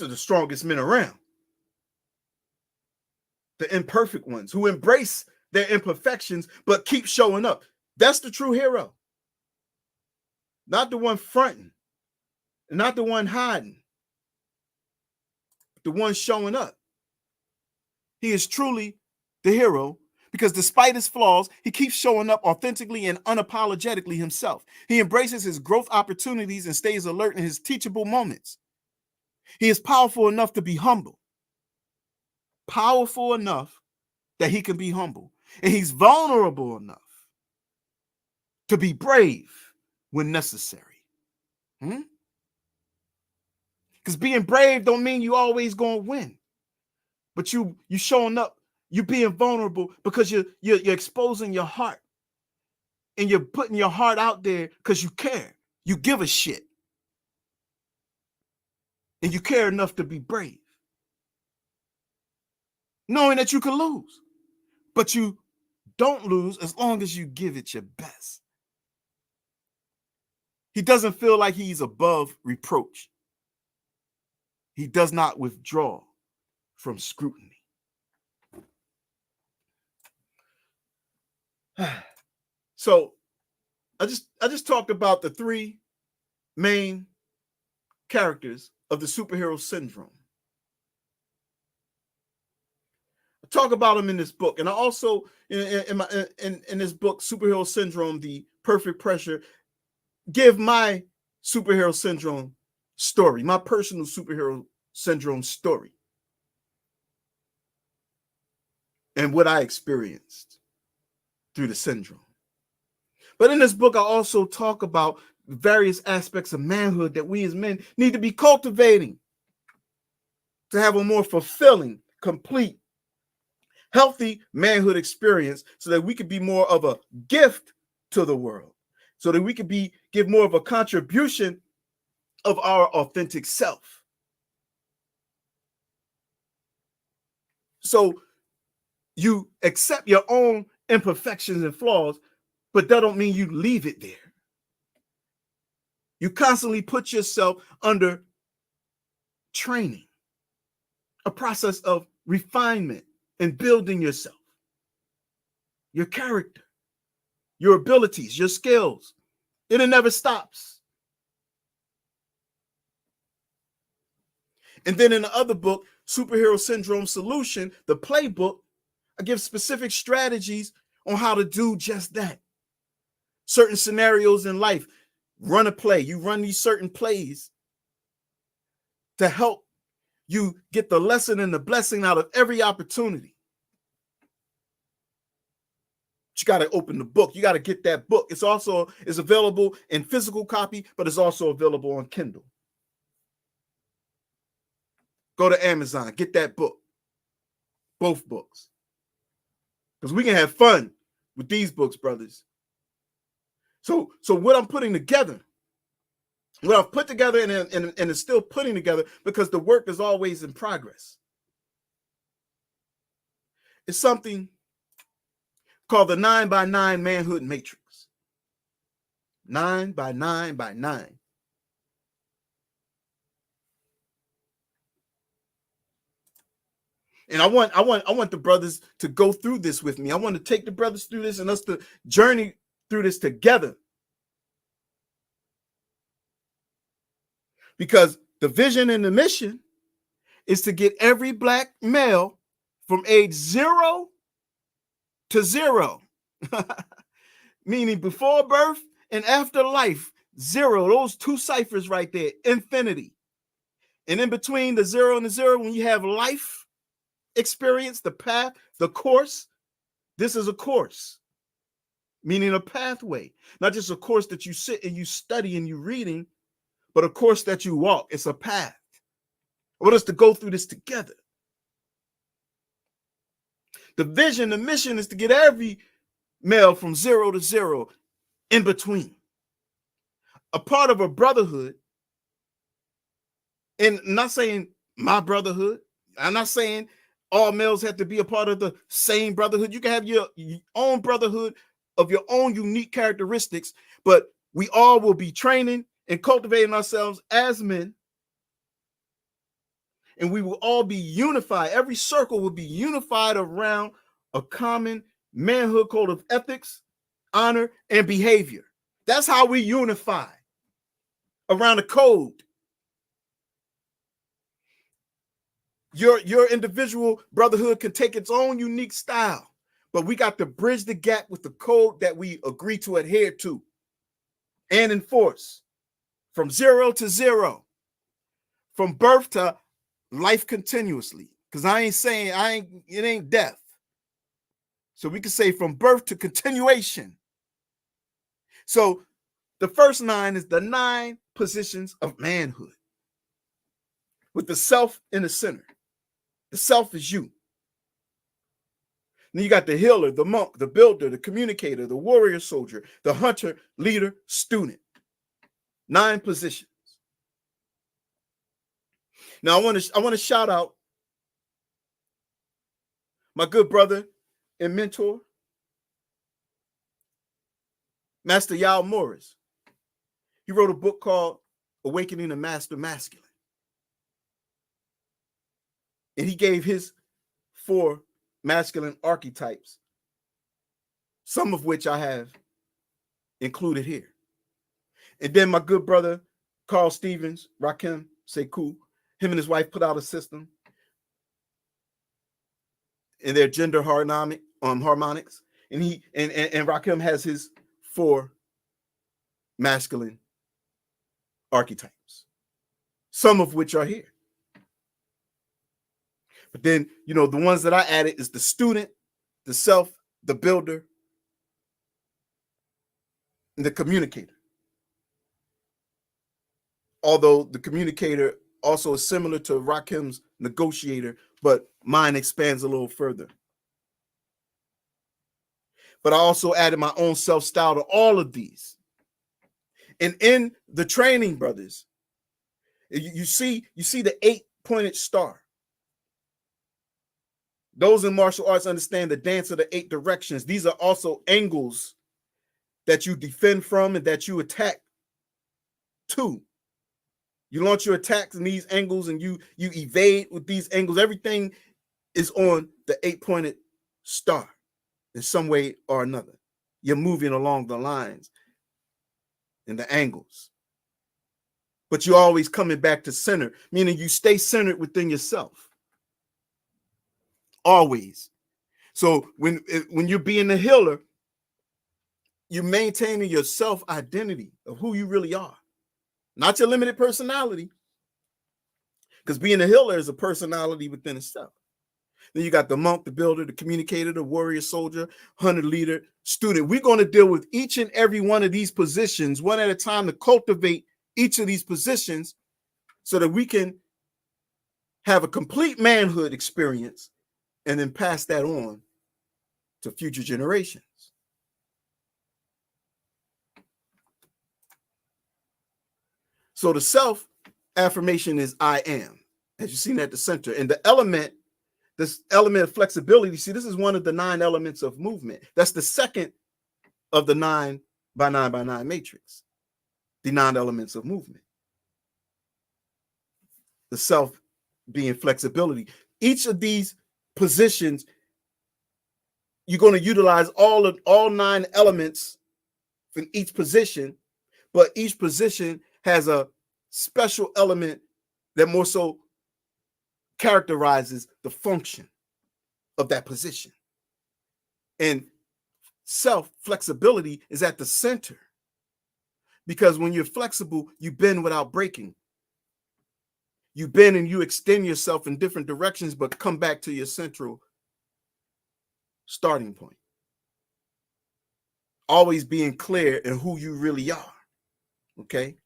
are the strongest men around. The imperfect ones who embrace their imperfections but keep showing up. That's the true hero. Not the one fronting, not the one hiding, the one showing up. He is truly the hero because despite his flaws, he keeps showing up authentically and unapologetically himself. He embraces his growth opportunities and stays alert in his teachable moments. He is powerful enough to be humble. Powerful enough that he can be humble. And he's vulnerable enough to be brave when necessary. Because being brave don't mean you always gonna win. But you showing up, you being vulnerable because you're exposing your heart. And you're putting your heart out there because you care. You give a shit. And you care enough to be brave. Knowing that you can lose. But you don't lose as long as you give it your best. He doesn't feel like he's above reproach. He does not withdraw from scrutiny. So I just talked about the three main characters of the superhero syndrome. I talk about them in this book, and I also in this book, Superhero Syndrome: The Perfect Pressure, give my superhero syndrome story, my personal superhero syndrome story. and what I experienced through the syndrome. But in this book, I also talk about various aspects of manhood that we as men need to be cultivating to have a more fulfilling, complete, healthy manhood experience so that we could be more of a gift to the world, so that we could give more of a contribution of our authentic self. So you accept your own imperfections and flaws, but that don't mean you leave it there. You constantly put yourself under training, a process of refinement and building yourself, your character, your abilities, your skills. It never stops. And then in the other book, Superhero Syndrome Solution, the playbook, I give specific strategies on how to do just that. Certain scenarios in life, run a play. You run these certain plays to help you get the lesson and the blessing out of every opportunity. You got to open the book. You got to get that book. It's available in physical copy, but it's also available on Kindle. Go to Amazon, get that book. Both books. Because we can have fun with these books, brothers. So what I'm putting together, what I've put together and is still putting together, because the work is always in progress, it's something called the 9x9 Manhood Matrix. 9x9x9. And I want the brothers to go through this with me. I want to take the brothers through this and us to journey through this together. Because the vision and the mission is to get every black male from age 0 to 0, meaning before birth and after life, 0, those two ciphers right there, infinity. And in between the 0 and the 0, when you have life experience, the path, the course, this is a course, meaning a pathway, not just a course that you sit and you study and you reading, but a course that you walk. It's a path. I want us to go through this together. The vision, the mission is to get every male from 0 to 0 in between. A part of a brotherhood, and I'm not saying my brotherhood, I'm not saying all males have to be a part of the same brotherhood. You can have your own brotherhood of your own unique characteristics, but we all will be training and cultivating ourselves as men, and we will all be unified. Every circle will be unified around a common manhood code of ethics, honor, and behavior. That's how we unify, around a code. Your individual brotherhood can take its own unique style, but we got to bridge the gap with the code that we agree to adhere to and enforce, from 0 to 0, from birth to life continuously. Because it ain't death. So we can say from birth to continuation. So the first 9 is the 9 positions of manhood, with the self in the center. The self is you. Then you got the healer, the monk, the builder, the communicator, the warrior soldier, the hunter, leader, student. 9 positions. Now I want to shout out my good brother and mentor, Master Yao Morris. He wrote a book called Awakening the Master Masculine. And he gave his 4 masculine archetypes, some of which I have included here. And then my good brother, Carl Stevens, Rakim Sekou, him and his wife put out a system in their gender harmonics. And Rakim has his 4 masculine archetypes, some of which are here. But then, the ones that I added is the student, the self, the builder, and the communicator. Although the communicator also is similar to Rakim's negotiator, but mine expands a little further. But I also added my own self-style to all of these. And in the training, brothers, you see the 8-pointed star. Those in martial arts understand the dance of the 8 directions. These are also angles that you defend from and that you attack to. You launch your attacks in these angles and you evade with these angles. Everything is on the 8-pointed star in some way or another. You're moving along the lines and the angles. But you're always coming back to center, meaning you stay centered within yourself. Always. So when you're being a healer, you're maintaining your self-identity of who you really are, not your limited personality. Because being a healer is a personality within itself. Then you got the monk, the builder, the communicator, the warrior, soldier, hunter, leader, student. We're going to deal with each and every one of these positions one at a time to cultivate each of these positions so that we can have a complete manhood experience and then pass that on to future generations. So the self affirmation is I am, as you've seen at the center. And the element, this element of flexibility, see, this is one of the 9 elements of movement. That's the second of the 9 by 9 by 9 matrix, the 9 elements of movement. The self being flexibility. Each of these positions, you're going to utilize all 9 elements from each position, but each position has a special element that more so characterizes the function of that position. And self-flexibility is at the center, because when you're flexible, you bend without breaking. You bend and you extend yourself in different directions, but come back to your central starting point. Always being clear in who you really are. Okay.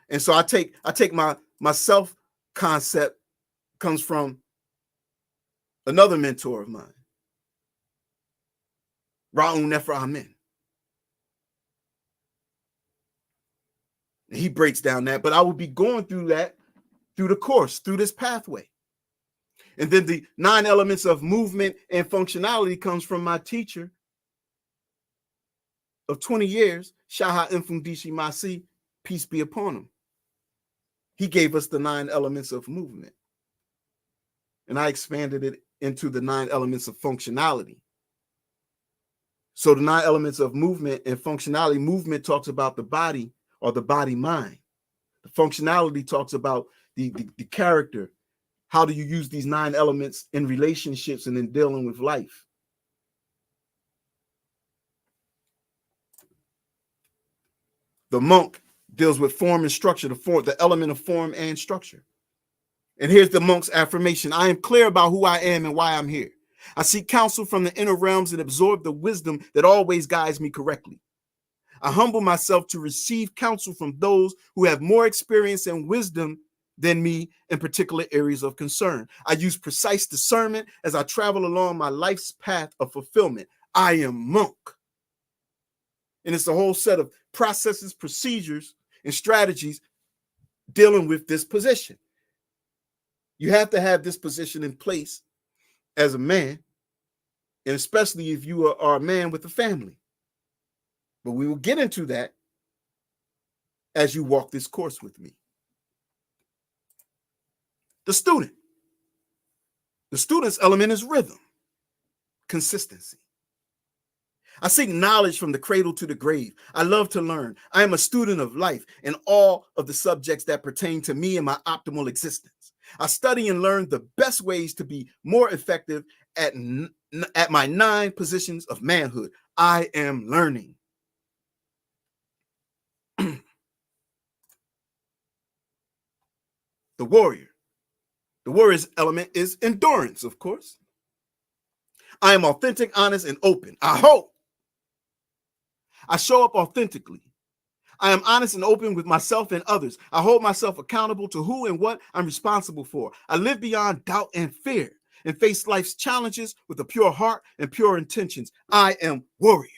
And so I take my self concept comes from another mentor of mine, Ra'un Nefer Amen. And he breaks down that, but I will be going through that through the course, through this pathway. And then the 9 elements of movement and functionality comes from my teacher of 20 years, Shaha Mfundishi Masi, peace be upon him. He gave us the 9 elements of movement. And I expanded it into the 9 elements of functionality. So the 9 elements of movement and functionality, movement talks about the body or the body mind. The functionality talks about the character. How do you use these 9 elements in relationships and in dealing with life? The monk deals with form and structure, the element of form and structure. And here's the monk's affirmation. I am clear about who I am and why I'm here. I seek counsel from the inner realms and absorb the wisdom that always guides me correctly. I humble myself to receive counsel from those who have more experience and wisdom than me in particular areas of concern. I use precise discernment as I travel along my life's path of fulfillment. I am monk. And it's a whole set of processes, procedures, and strategies dealing with this position. You have to have this position in place as a man, and especially if you are a man with a family. But we will get into that as you walk this course with me. The student. The student's element is rhythm, consistency. I seek knowledge from the cradle to the grave. I love to learn. I am a student of life and all of the subjects that pertain to me and my optimal existence. I study and learn the best ways to be more effective at my 9 positions of manhood. I am learning. The warrior. The warrior's element is endurance, of course. I am authentic, honest, and open. I hope. I show up authentically. I am honest and open with myself and others. I hold myself accountable to who and what I'm responsible for. I live beyond doubt and fear and face life's challenges with a pure heart and pure intentions. I am warrior.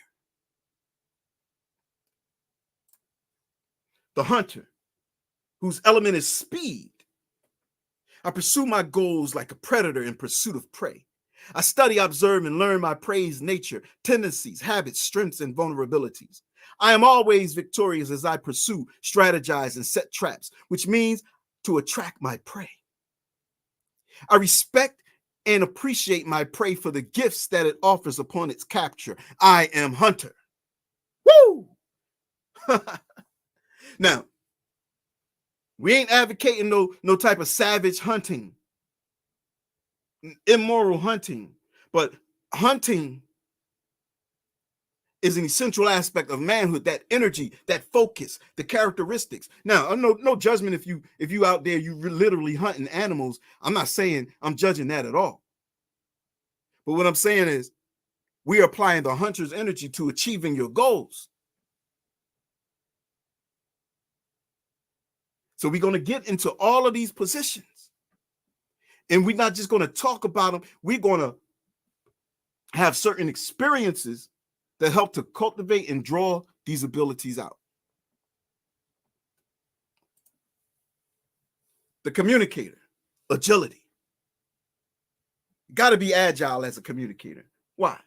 The hunter, whose element is speed. I pursue my goals like a predator in pursuit of prey. I study, observe, and learn my prey's nature, tendencies, habits, strengths, and vulnerabilities. I am always victorious as I pursue, strategize, and set traps, which means to attract my prey. I respect and appreciate my prey for the gifts that it offers upon its capture. I am hunter. Woo! Now, we ain't advocating no type of savage hunting, immoral hunting, but hunting is an essential aspect of manhood, that energy, that focus, the characteristics. Now, no judgment if you out there, you literally hunting animals. I'm not saying I'm judging that at all. But what I'm saying is we are applying the hunter's energy to achieving your goals. So we're going to get into all of these positions. And we're not just going to talk about them. We're going to have certain experiences that help to cultivate and draw these abilities out. The communicator, agility. You got to be agile as a communicator. Why?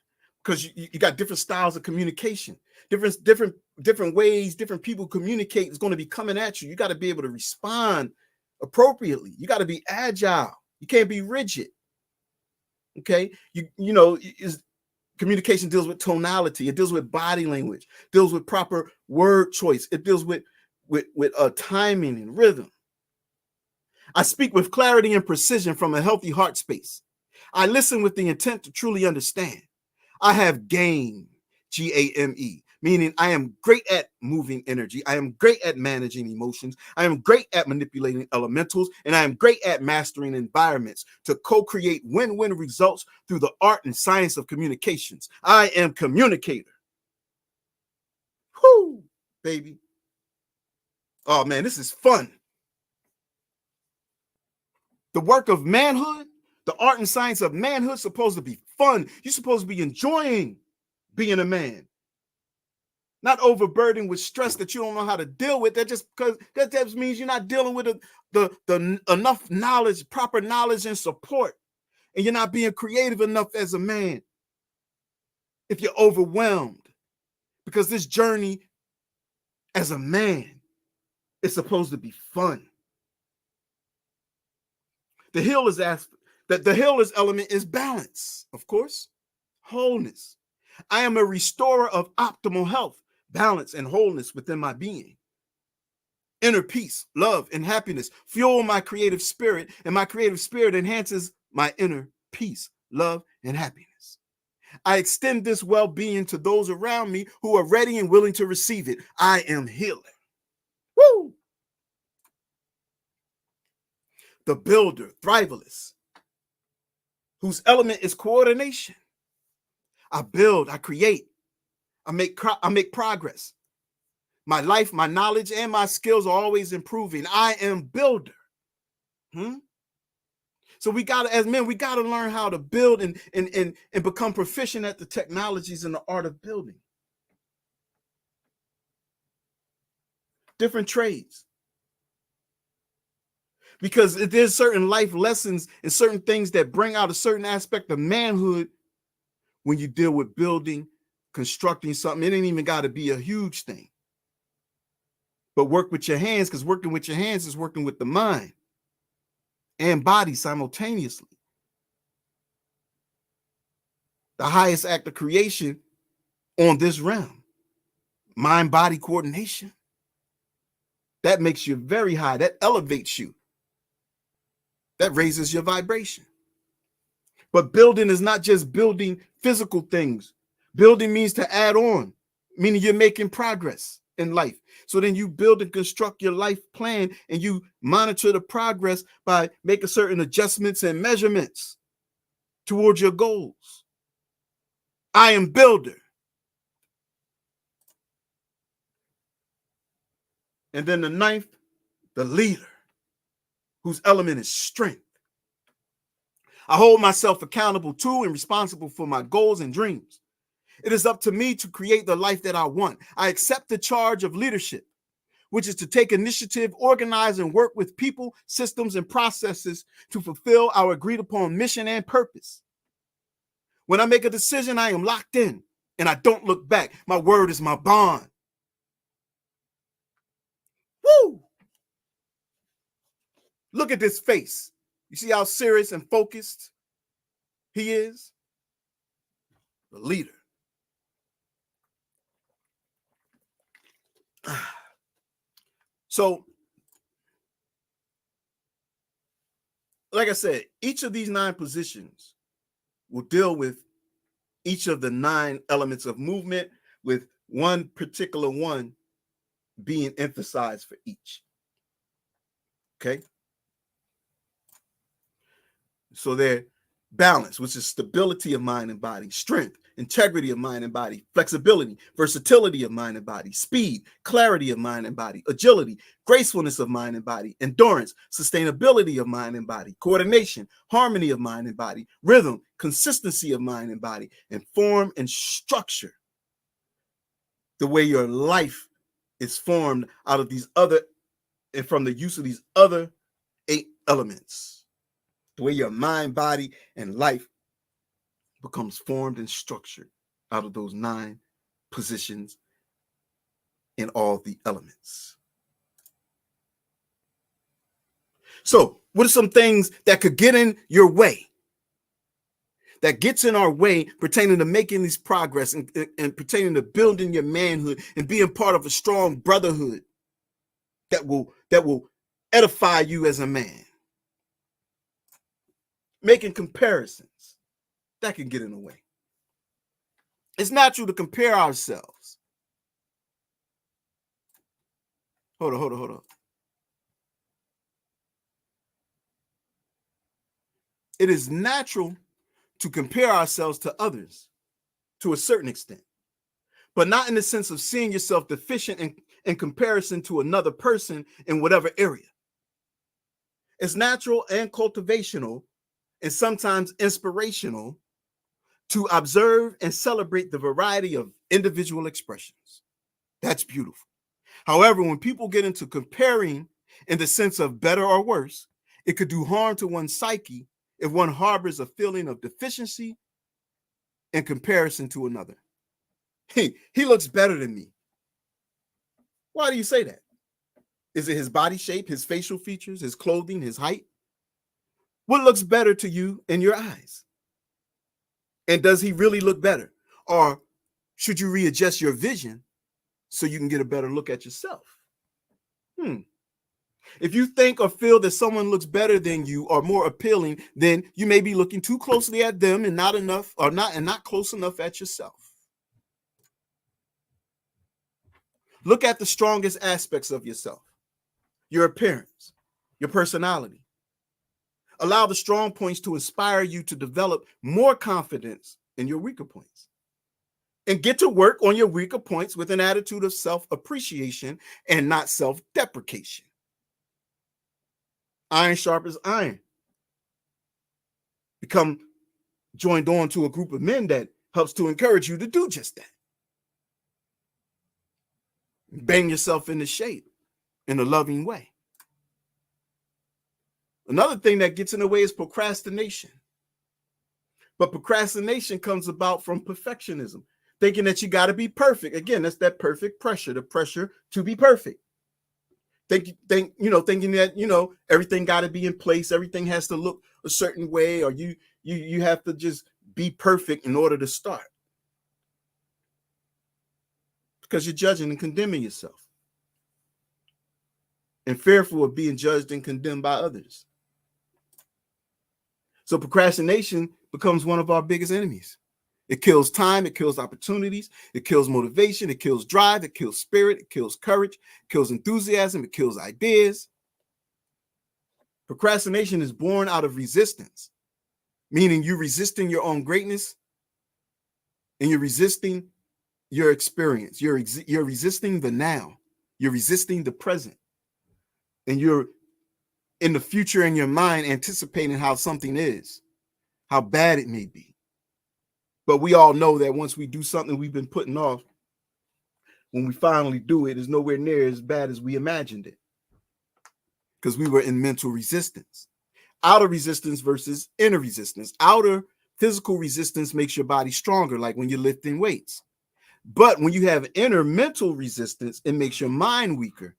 Because you got different styles of communication, different ways, different people communicate is going to be coming at you. You got to be able to respond appropriately. You got to be agile. You can't be rigid. Okay. Communication deals with tonality. It deals with body language, deals with proper word choice. It deals with timing and rhythm. I speak with clarity and precision from a healthy heart space. I listen with the intent to truly understand. I have game, GAME, meaning I am great at moving energy. I am great at managing emotions. I am great at manipulating elementals, and I am great at mastering environments to co-create win-win results through the art and science of communications. I am communicator. Whoo, baby. Oh man, this is fun. The work of manhood, the art and science of manhood is supposed to be fun. You're supposed to be enjoying being a man. Not overburdened with stress that you don't know how to deal with. That just means you're not dealing with the enough knowledge, proper knowledge and support. And you're not being creative enough as a man. If you're overwhelmed. Because this journey as a man is supposed to be fun. The healer's element is balance, of course, wholeness. I am a restorer of optimal health, balance, and wholeness within my being. Inner peace, love, and happiness fuel my creative spirit, and my creative spirit enhances my inner peace, love, and happiness. I extend this well-being to those around me who are ready and willing to receive it. I am healer. Woo! The builder, thrivalist, whose element is coordination. I build, I create, I make progress. My life, my knowledge, and my skills are always improving. I am builder. So we got to, as men, we got to learn how to build and become proficient at the technologies and the art of building. Different trades. Because there's certain life lessons and certain things that bring out a certain aspect of manhood when you deal with building, constructing something. It ain't even got to be a huge thing. But work with your hands, because working with your hands is working with the mind and body simultaneously. The highest act of creation on this realm, mind-body coordination. That makes you very high. That elevates you. That raises your vibration. But building is not just building physical things. Building means to add on, meaning you're making progress in life. So then you build and construct your life plan, and you monitor the progress by making certain adjustments and measurements towards your goals. I am builder. And then the ninth, the leader, whose element is strength. I hold myself accountable to and responsible for my goals and dreams. It is up to me to create the life that I want. I accept the charge of leadership, which is to take initiative, organize, and work with people, systems, and processes to fulfill our agreed upon mission and purpose. When I make a decision, I am locked in and I don't look back. My word is my bond. Woo! Look at this face. You see how serious and focused he is? The leader. So, like I said, each of these 9 positions will deal with each of the 9 elements of movement, with one particular one being emphasized for each. Okay? So they're balance, which is stability of mind and body, strength, integrity of mind and body, flexibility, versatility of mind and body, speed, clarity of mind and body, agility, gracefulness of mind and body, endurance, sustainability of mind and body, coordination, harmony of mind and body, rhythm, consistency of mind and body, and form and structure. The way your life is formed out of these other, and from the use of these other 8 elements. The way your mind, body, and life becomes formed and structured out of those 9 positions in all the elements. So, what are some things that could get in your way? That gets in our way pertaining to making this progress and pertaining to building your manhood and being part of a strong brotherhood that will edify you as a man. Making comparisons, that can get in the way. It's natural to compare ourselves. Hold on. It is natural to compare ourselves to others to a certain extent, but not in the sense of seeing yourself deficient in comparison to another person in whatever area. It's natural and cultivational, and sometimes inspirational, to observe and celebrate the variety of individual expressions. That's beautiful. However, when people get into comparing in the sense of better or worse, it could do harm to one's psyche if one harbors a feeling of deficiency in comparison to another. He looks better than me. Why do you say that? Is it his body shape, his facial features, his clothing, his height? What looks better to you in your eyes? And does he really look better? Or should you readjust your vision so you can get a better look at yourself? If you think or feel that someone looks better than you or more appealing, then you may be looking too closely at them and not close enough at yourself. Look at the strongest aspects of yourself, your appearance, your personality. Allow the strong points to inspire you to develop more confidence in your weaker points. And get to work on your weaker points with an attitude of self-appreciation and not self-deprecation. Iron sharpens iron. Become joined on to a group of men that helps to encourage you to do just that. Bang yourself into shape in a loving way. Another thing that gets in the way is procrastination. But procrastination comes about from perfectionism, thinking that you got to be perfect. Again, that's that perfect pressure, the pressure to be perfect. Thinking that, everything got to be in place. Everything has to look a certain way, or you have to just be perfect in order to start. Because you're judging and condemning yourself and fearful of being judged and condemned by others. So procrastination becomes one of our biggest enemies. It kills time, it kills opportunities, it kills motivation, it kills drive, it kills spirit, it kills courage, it kills enthusiasm, it kills ideas. Procrastination is born out of resistance, meaning you resisting your own greatness and you're resisting your experience. You're resisting the now. You're resisting the present. And you're in the future in your mind anticipating how something is, how bad it may be. But we all know that once we do something we've been putting off, when we finally do it, it's nowhere near as bad as we imagined it, because we were in mental resistance. Outer resistance versus inner resistance. Outer physical resistance makes your body stronger, like when you're lifting weights. But when you have inner mental resistance, it makes your mind weaker.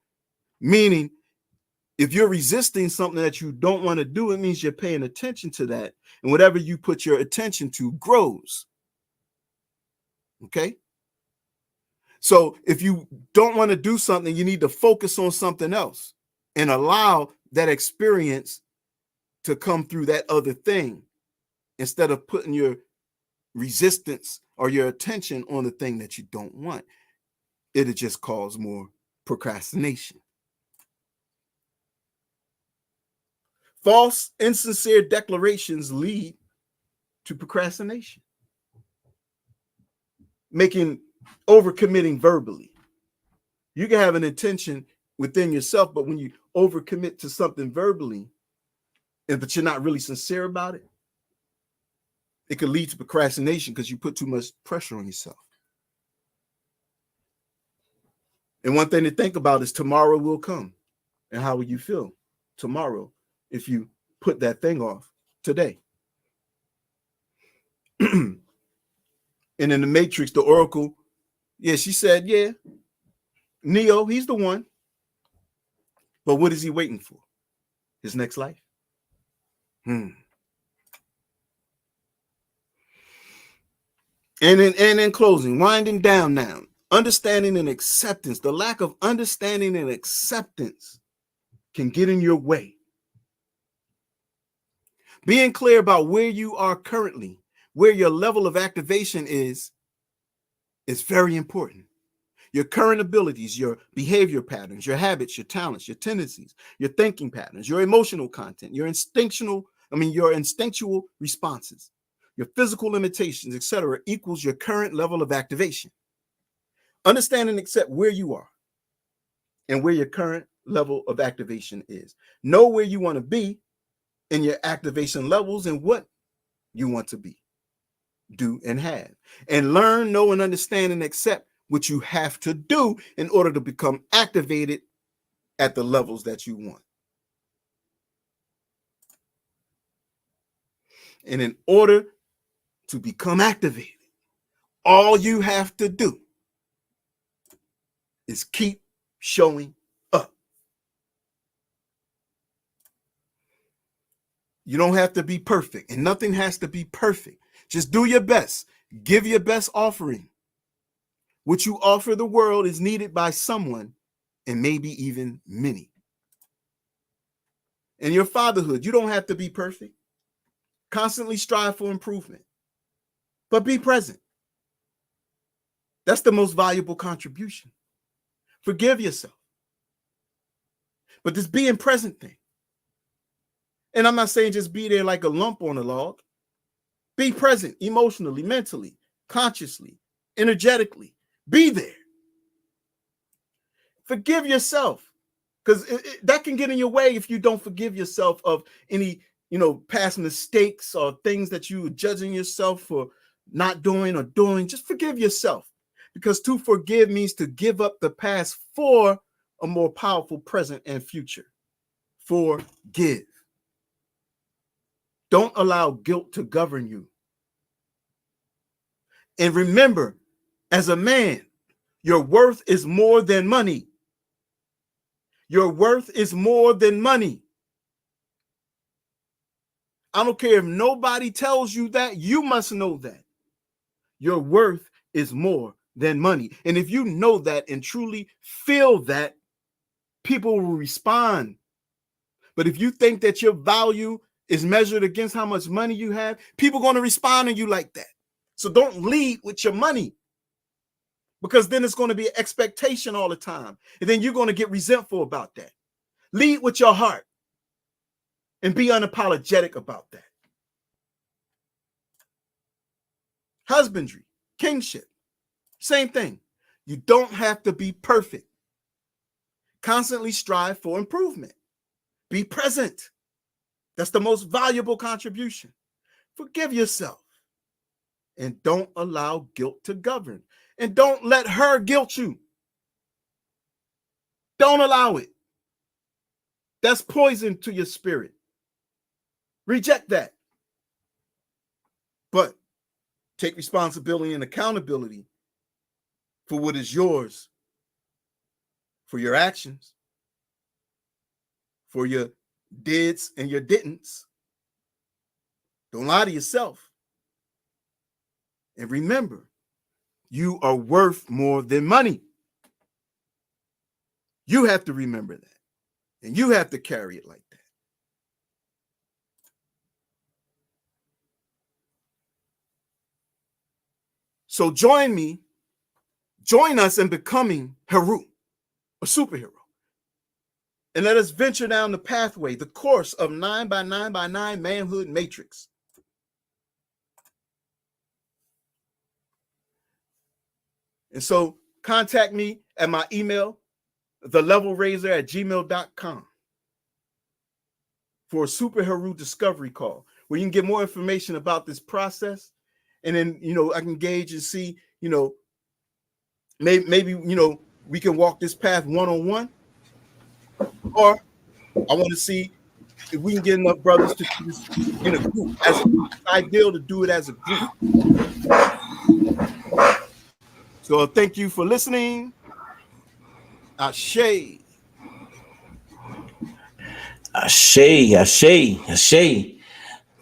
Meaning, if you're resisting something that you don't want to do, it means you're paying attention to that. And whatever you put your attention to grows. Okay? So if you don't want to do something, you need to focus on something else and allow that experience to come through that other thing instead of putting your resistance or your attention on the thing that you don't want. It'll just cause more procrastination. False, insincere declarations lead to procrastination. Overcommitting verbally. You can have an intention within yourself, but when you overcommit to something verbally, but you're not really sincere about it, it could lead to procrastination because you put too much pressure on yourself. And one thing to think about is tomorrow will come. And how will you feel tomorrow if you put that thing off today? And in the Matrix, the Oracle, she said, Neo, he's the one. But what is he waiting for? His next life? And in closing, winding down now, understanding and acceptance. The lack of understanding and acceptance can get in your way. Being clear about where you are currently, where your level of activation is very important. Your current abilities, your behavior patterns, your habits, your talents, your tendencies, your thinking patterns, your emotional content, your instinctual responses, your physical limitations, etc., equals your current level of activation. Understand and accept where you are and where your current level of activation is. Know where you want to be in your activation levels and what you want to be, do, and have. And learn, know, and understand and accept what you have to do in order to become activated at the levels that you want. And in order to become activated, all you have to do is keep showing up. You don't have to be perfect, and nothing has to be perfect. Just do your best. Give your best offering. What you offer the world is needed by someone, and maybe even many. In your fatherhood, you don't have to be perfect. Constantly strive for improvement, but be present. That's the most valuable contribution. Forgive yourself. But this being present thing, and I'm not saying just be there like a lump on a log. Be present emotionally, mentally, consciously, energetically. Be there. Forgive yourself, because that can get in your way if you don't forgive yourself of any, past mistakes or things that you were judging yourself for not doing or doing. Just forgive yourself, because to forgive means to give up the past for a more powerful present and future. Forgive. Don't allow guilt to govern you. And remember, as a man, your worth is more than money. Your worth is more than money. I don't care if nobody tells you that, you must know that. Your worth is more than money. And if you know that and truly feel that, people will respond. But if you think that your value is measured against how much money you have, people are going to respond to you like that. So don't lead with your money, because then it's going to be an expectation all the time. And then you're going to get resentful about that. Lead with your heart and be unapologetic about that. Husbandry. Kingship, same thing. You don't have to be perfect. Constantly strive for improvement. Be present. That's the most valuable contribution. Forgive yourself. And don't allow guilt to govern. And don't let her guilt you. Don't allow it. That's poison to your spirit. Reject that. But take responsibility and accountability for what is yours, for your actions, for your dids and your didn'ts. Don't lie to yourself. And remember, you are worth more than money. You have to remember that. And you have to carry it like that. So join us in becoming Heru, a superhero. And let us venture down the pathway, the course of 9x9x9 manhood matrix. And so contact me at my email, thelevelraiser@gmail.com, for a Super Heru discovery call, where you can get more information about this process. And then, I can gauge and see, maybe, we can walk this path one-on-one, or I want to see if we can get enough brothers to do this in a group. It's ideal to do it as a group. So thank you for listening. Ashe. Ashe.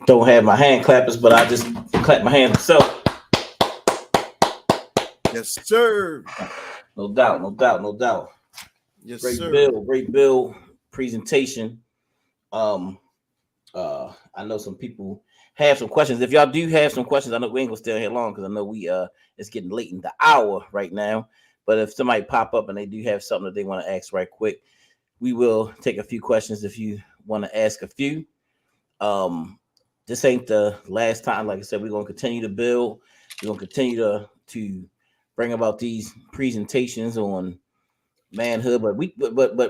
Don't have my hand clappers, but I just clap my hands myself. Yes, sir. No doubt. Yes, great sir. Great bill presentation. I know some people have some questions. If y'all do have some questions, I know we ain't gonna stay here long because I know it's getting late in the hour right now. But if somebody pop up and they do have something that they want to ask right quick, we will take a few questions if you want to ask a few. This ain't the last time. Like I said, we're gonna continue to build. We're gonna continue to bring about these presentations on manhood. But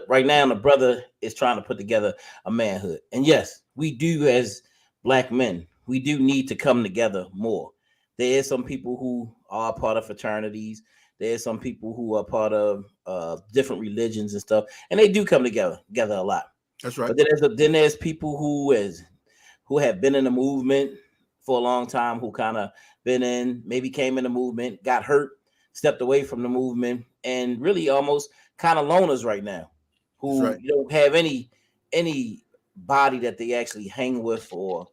right now, the brother is trying to put together a manhood. And yes, we do, as Black men, we do need to come together more. There is some people who are part of fraternities. There's some people who are part of different religions and stuff, and they do come together a lot. That's right. But then there's people who have been in the movement for a long time, who kind of maybe came in the movement, got hurt, stepped away from the movement, and really almost kind of loners right now, who don't have any body that they actually hang with or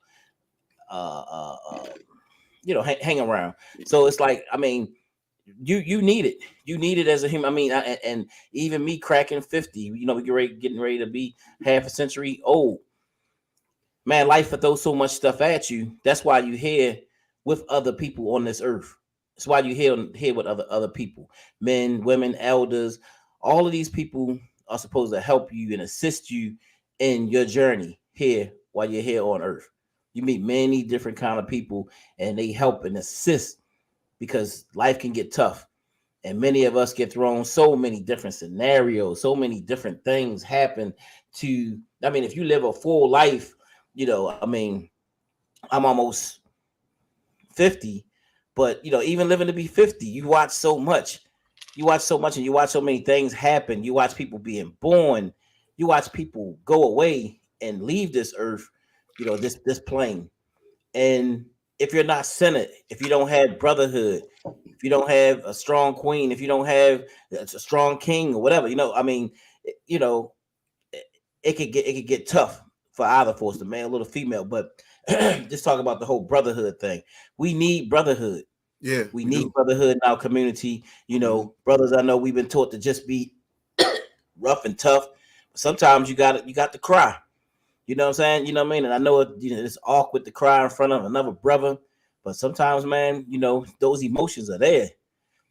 hang around. So it's like, I mean, you need it. You need it as a human. I mean, and even me cracking 50, we getting ready to be half a century old. Man, life will throw so much stuff at you. That's why you're here with other people on this earth. That's why you're here with other people, men, women, elders. All of these people are supposed to help you and assist you in your journey here while you're here on earth. You meet many different kind of people, and they help and assist because life can get tough. And many of us get thrown so many different scenarios, so many different things happen to, I mean, if you live a full life, I mean, I'm almost 50, but even living to be 50, you watch so much and you watch so many things happen. You watch people being born, you watch people go away and leave this earth, this plane. And if you're not centered, if you don't have brotherhood, if you don't have a strong queen, if you don't have a strong king or whatever, I mean, it could get tough for either force, the male or the female. But just talk about the whole brotherhood thing. We need brotherhood. Yeah, we need brotherhood in our community. Brothers, I know we've been taught to just be rough and tough. But sometimes you got to cry. You know what I'm saying? You know what I mean? And I know it's awkward to cry in front of another brother, but sometimes, man, those emotions are there.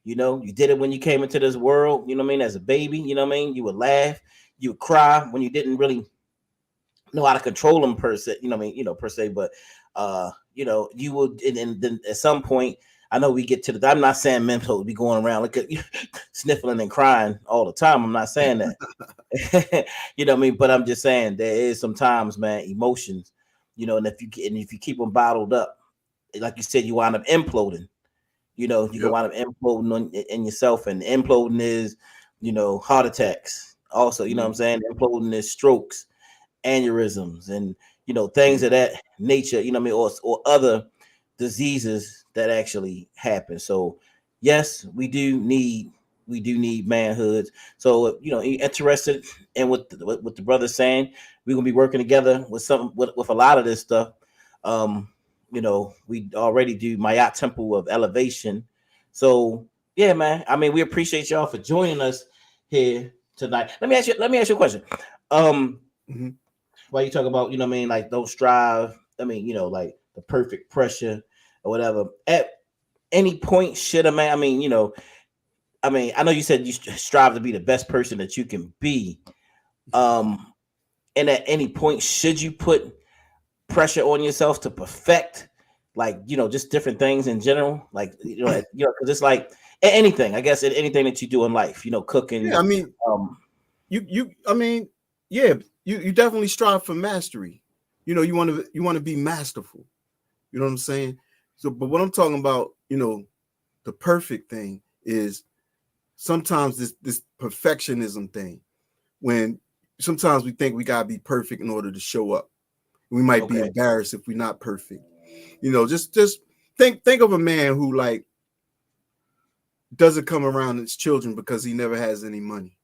You did it when you came into this world, you know what I mean, as a baby, you know what I mean? You would laugh, you would cry when you didn't really know how to control them per se, per se, but you would, and then at some point, I know we get to the. I'm not saying men supposed to be going around like sniffling and crying all the time. I'm not saying that. You know what I mean? But I'm just saying there is sometimes, man, emotions. You know, and if you keep them bottled up, like you said, you wind up imploding. You know, you can wind up imploding in yourself, and imploding is, you know, heart attacks. Also, you know what I'm saying? Imploding is strokes, aneurysms, and you know, things of that nature. You know what I mean? Or other diseases that actually happen. So, yes, we do need manhoods. So, you know, interested in what the brother's saying, we're gonna be working together with with a lot of this stuff. You know, we already do Mayat Temple of Elevation. So yeah, man. I mean, we appreciate y'all for joining us here tonight. Let me ask you a question. While you talk about, you know what I mean, like don't strive. I mean, you know, like the perfect pressure or whatever. At any point, should a man, I mean, you know, I mean, I know you said you strive to be the best person that you can be. And at any point, should you put pressure on yourself to perfect, like, you know, just different things in general, like, you know, because it's like anything, I guess, anything that you do in life, you know, cooking. Yeah, I mean, you definitely strive for mastery. You know, you want to be masterful. You know what I'm saying? So, but what I'm talking about, you know, the perfect thing is sometimes this perfectionism thing, when sometimes we think we gotta be perfect in order to show up. We might be embarrassed if we're not perfect. You know, just think of a man who like doesn't come around his children because he never has any money.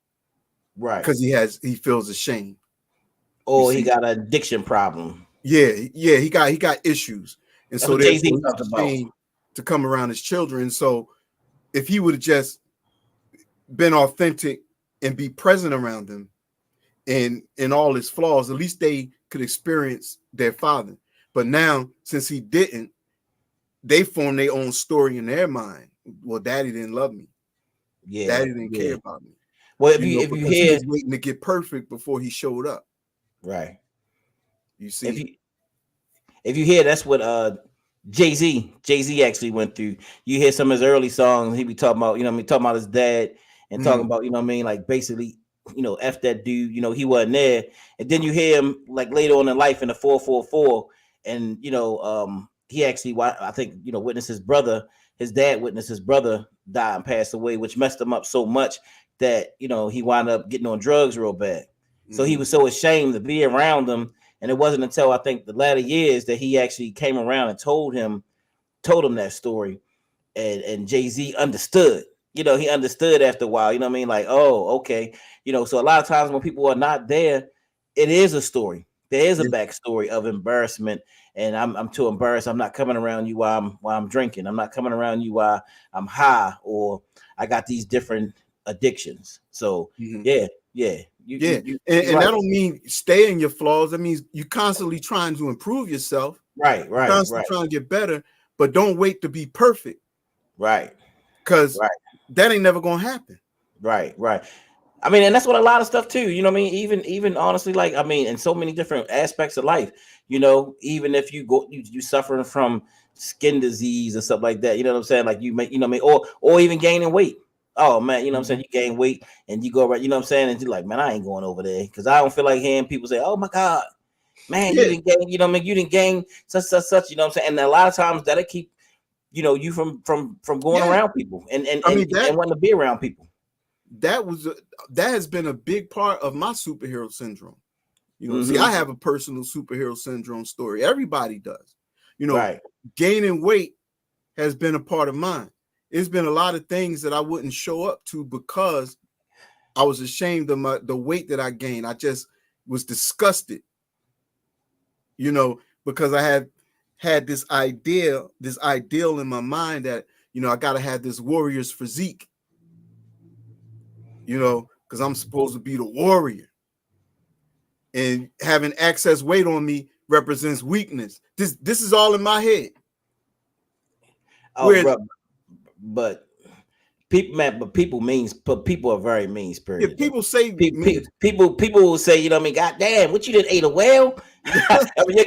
Right. Because he feels ashamed. Or he got an addiction problem. Yeah, he got issues. And That's so what Jay-Z he's talked about. ashamed to come around his children. So if he would have just been authentic and be present around them and in all his flaws, at least they could experience their father. But now, since he didn't, they formed their own story in their mind. Well, daddy didn't love me. Yeah, daddy didn't care about me. Well, if you hear, he was waiting to get perfect before he showed up. Right. You see, if you hear, that's what Jay-Z actually went through. You hear some of his early songs, he be talking about, you know what I mean, talking about his dad and talking about, you know what I mean, like basically, you know, F that dude, you know, he wasn't there. And then you hear him like later on in life in the 444, and you know, he actually, I think, you know, witnessed his dad witnessed his brother die and pass away, which messed him up so much that, you know, he wound up getting on drugs real bad. So he was so ashamed to be around them. And it wasn't until I think the latter years that he actually came around and told him that story. And Jay-Z understood. You know, he understood after a while, you know what I mean? Like, oh, okay. You know, so a lot of times when people are not there, it is a story. There is a backstory of embarrassment. And I'm too embarrassed. I'm not coming around you while I'm drinking. I'm not coming around you while I'm high, or I got these different addictions. So yeah. You, and that don't mean stay in your flaws. That means you constantly trying to improve yourself. Right. Constantly trying to get better, but don't wait to be perfect. Right. Because that ain't never gonna happen. Right. I mean, and that's what a lot of stuff too. You know what I mean? Even honestly, like, I mean, in so many different aspects of life, you know, even if you suffering from skin disease or stuff like that, you know what I'm saying? Like you may, you know what I mean, or even gaining weight. Oh man, you know what I'm saying? You gain weight and you go right, you know what I'm saying? And you're like, man, I ain't going over there, because I don't feel like hearing people say, oh my God, man, you didn't gain, you know what I mean? You didn't gain such, you know what I'm saying? And a lot of times that'll keep, you know, you from going around people and wanting to be around people. That has been a big part of my superhero syndrome. You know, see, I have a personal superhero syndrome story. Everybody does. You know, gaining weight has been a part of mine. It's been a lot of things that I wouldn't show up to because I was ashamed of the weight that I gained. I just was disgusted, you know, because I had this ideal in my mind that, you know, I got to have this warrior's physique, you know, because I'm supposed to be the warrior. And having excess weight on me represents weakness. This is all in my head. Oh, but people, man, but people are very mean If spirited. people say People will say, you know what I mean? God damn, what you did ate a whale? I mean, you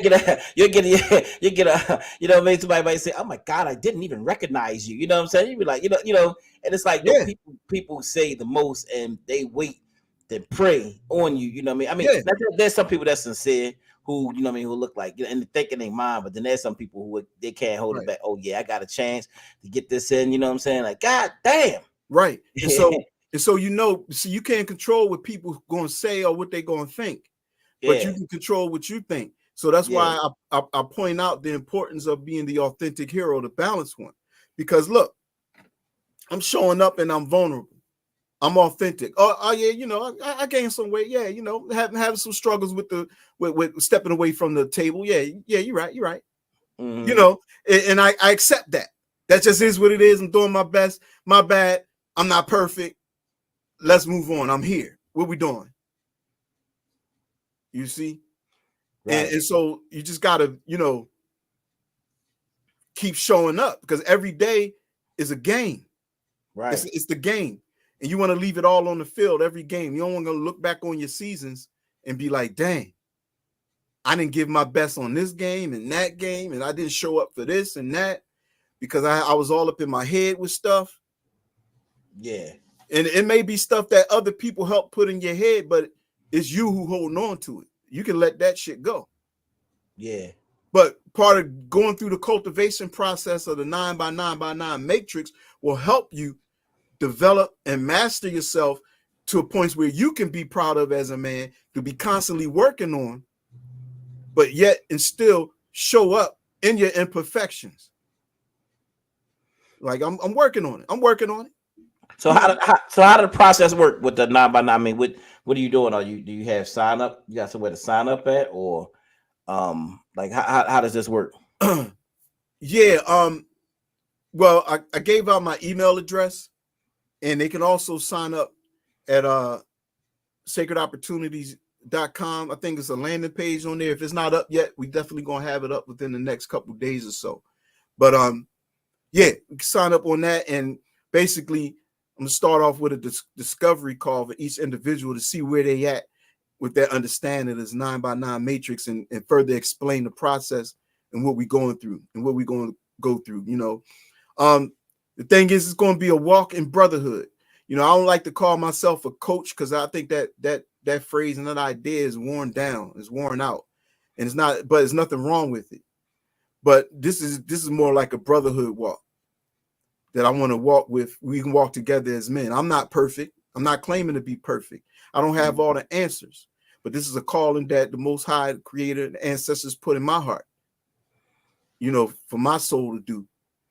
get a, you know what I mean? Somebody might say, oh my God, I didn't even recognize you. You know what I'm saying? You be like, you know, and it's like, no, yeah, people say the most and they wait to prey on you. You know what I mean? yeah, There's some people that's sincere who, you know what I mean, who look like, and thinking they mind, but then there's some people who they can't hold it right, back. Oh yeah, I got a chance to get this in. You know what I'm saying? Like, God damn. right. And so you know, so you can't control what people going to say or what they going to think, but you Yeah, can control what you think. So that's yeah, why I point out the importance of being the authentic hero, the balanced one. Because look, I'm showing up and I'm vulnerable. I'm authentic. Oh yeah, you know, I gained some weight. Yeah, you know, having some struggles with with stepping away from the table. Yeah, you're right. You're right. You mm-hmm. know, and I accept that. That just is what it is. I'm doing my best. My bad. I'm not perfect. Let's move on. I'm here. What we doing? You see? Right, And so you just gotta, you know, keep showing up because every day is a game. right. It's the game. And you want to leave it all on the field every game. You don't want to look back on your seasons and be like, dang, I didn't give my best on this game and that game, and I didn't show up for this and that because I was all up in my head with stuff. Yeah, And it may be stuff that other people help put in your head, but it's you who holding on to it. You can let that shit go. yeah, But part of going through the cultivation process of the 9x9x9 matrix will help you develop and master yourself to a point where you can be proud of as a man to be constantly working on, but yet and still show up in your imperfections. Like I'm working on it. I'm working on it. So how did the process work with the 9x9? I mean, what are you doing? Do you have sign up? You got somewhere to sign up at, or like how does this work? Yeah. Well, I gave out my email address, and they can also sign up at sacredopportunities.com. I think it's a landing page on there. If it's not up yet, we definitely gonna have it up within the next couple of days or so. But yeah, you can sign up on that, and basically I'm gonna start off with a discovery call for each individual to see where they at with their understanding of this 9x9 matrix, and further explain the process and what we're going through and what we're going to go through. You know, the thing is, it's going to be a walk in brotherhood. You know, I don't like to call myself a coach because I think that phrase and that idea is worn down, it's worn out, and it's not. But there's nothing wrong with it. But this is more like a brotherhood walk that I want to walk with. We can walk together as men. I'm not perfect. I'm not claiming to be perfect. I don't have all the answers, but this is a calling that the Most High Creator and ancestors put in my heart, you know, for my soul to do.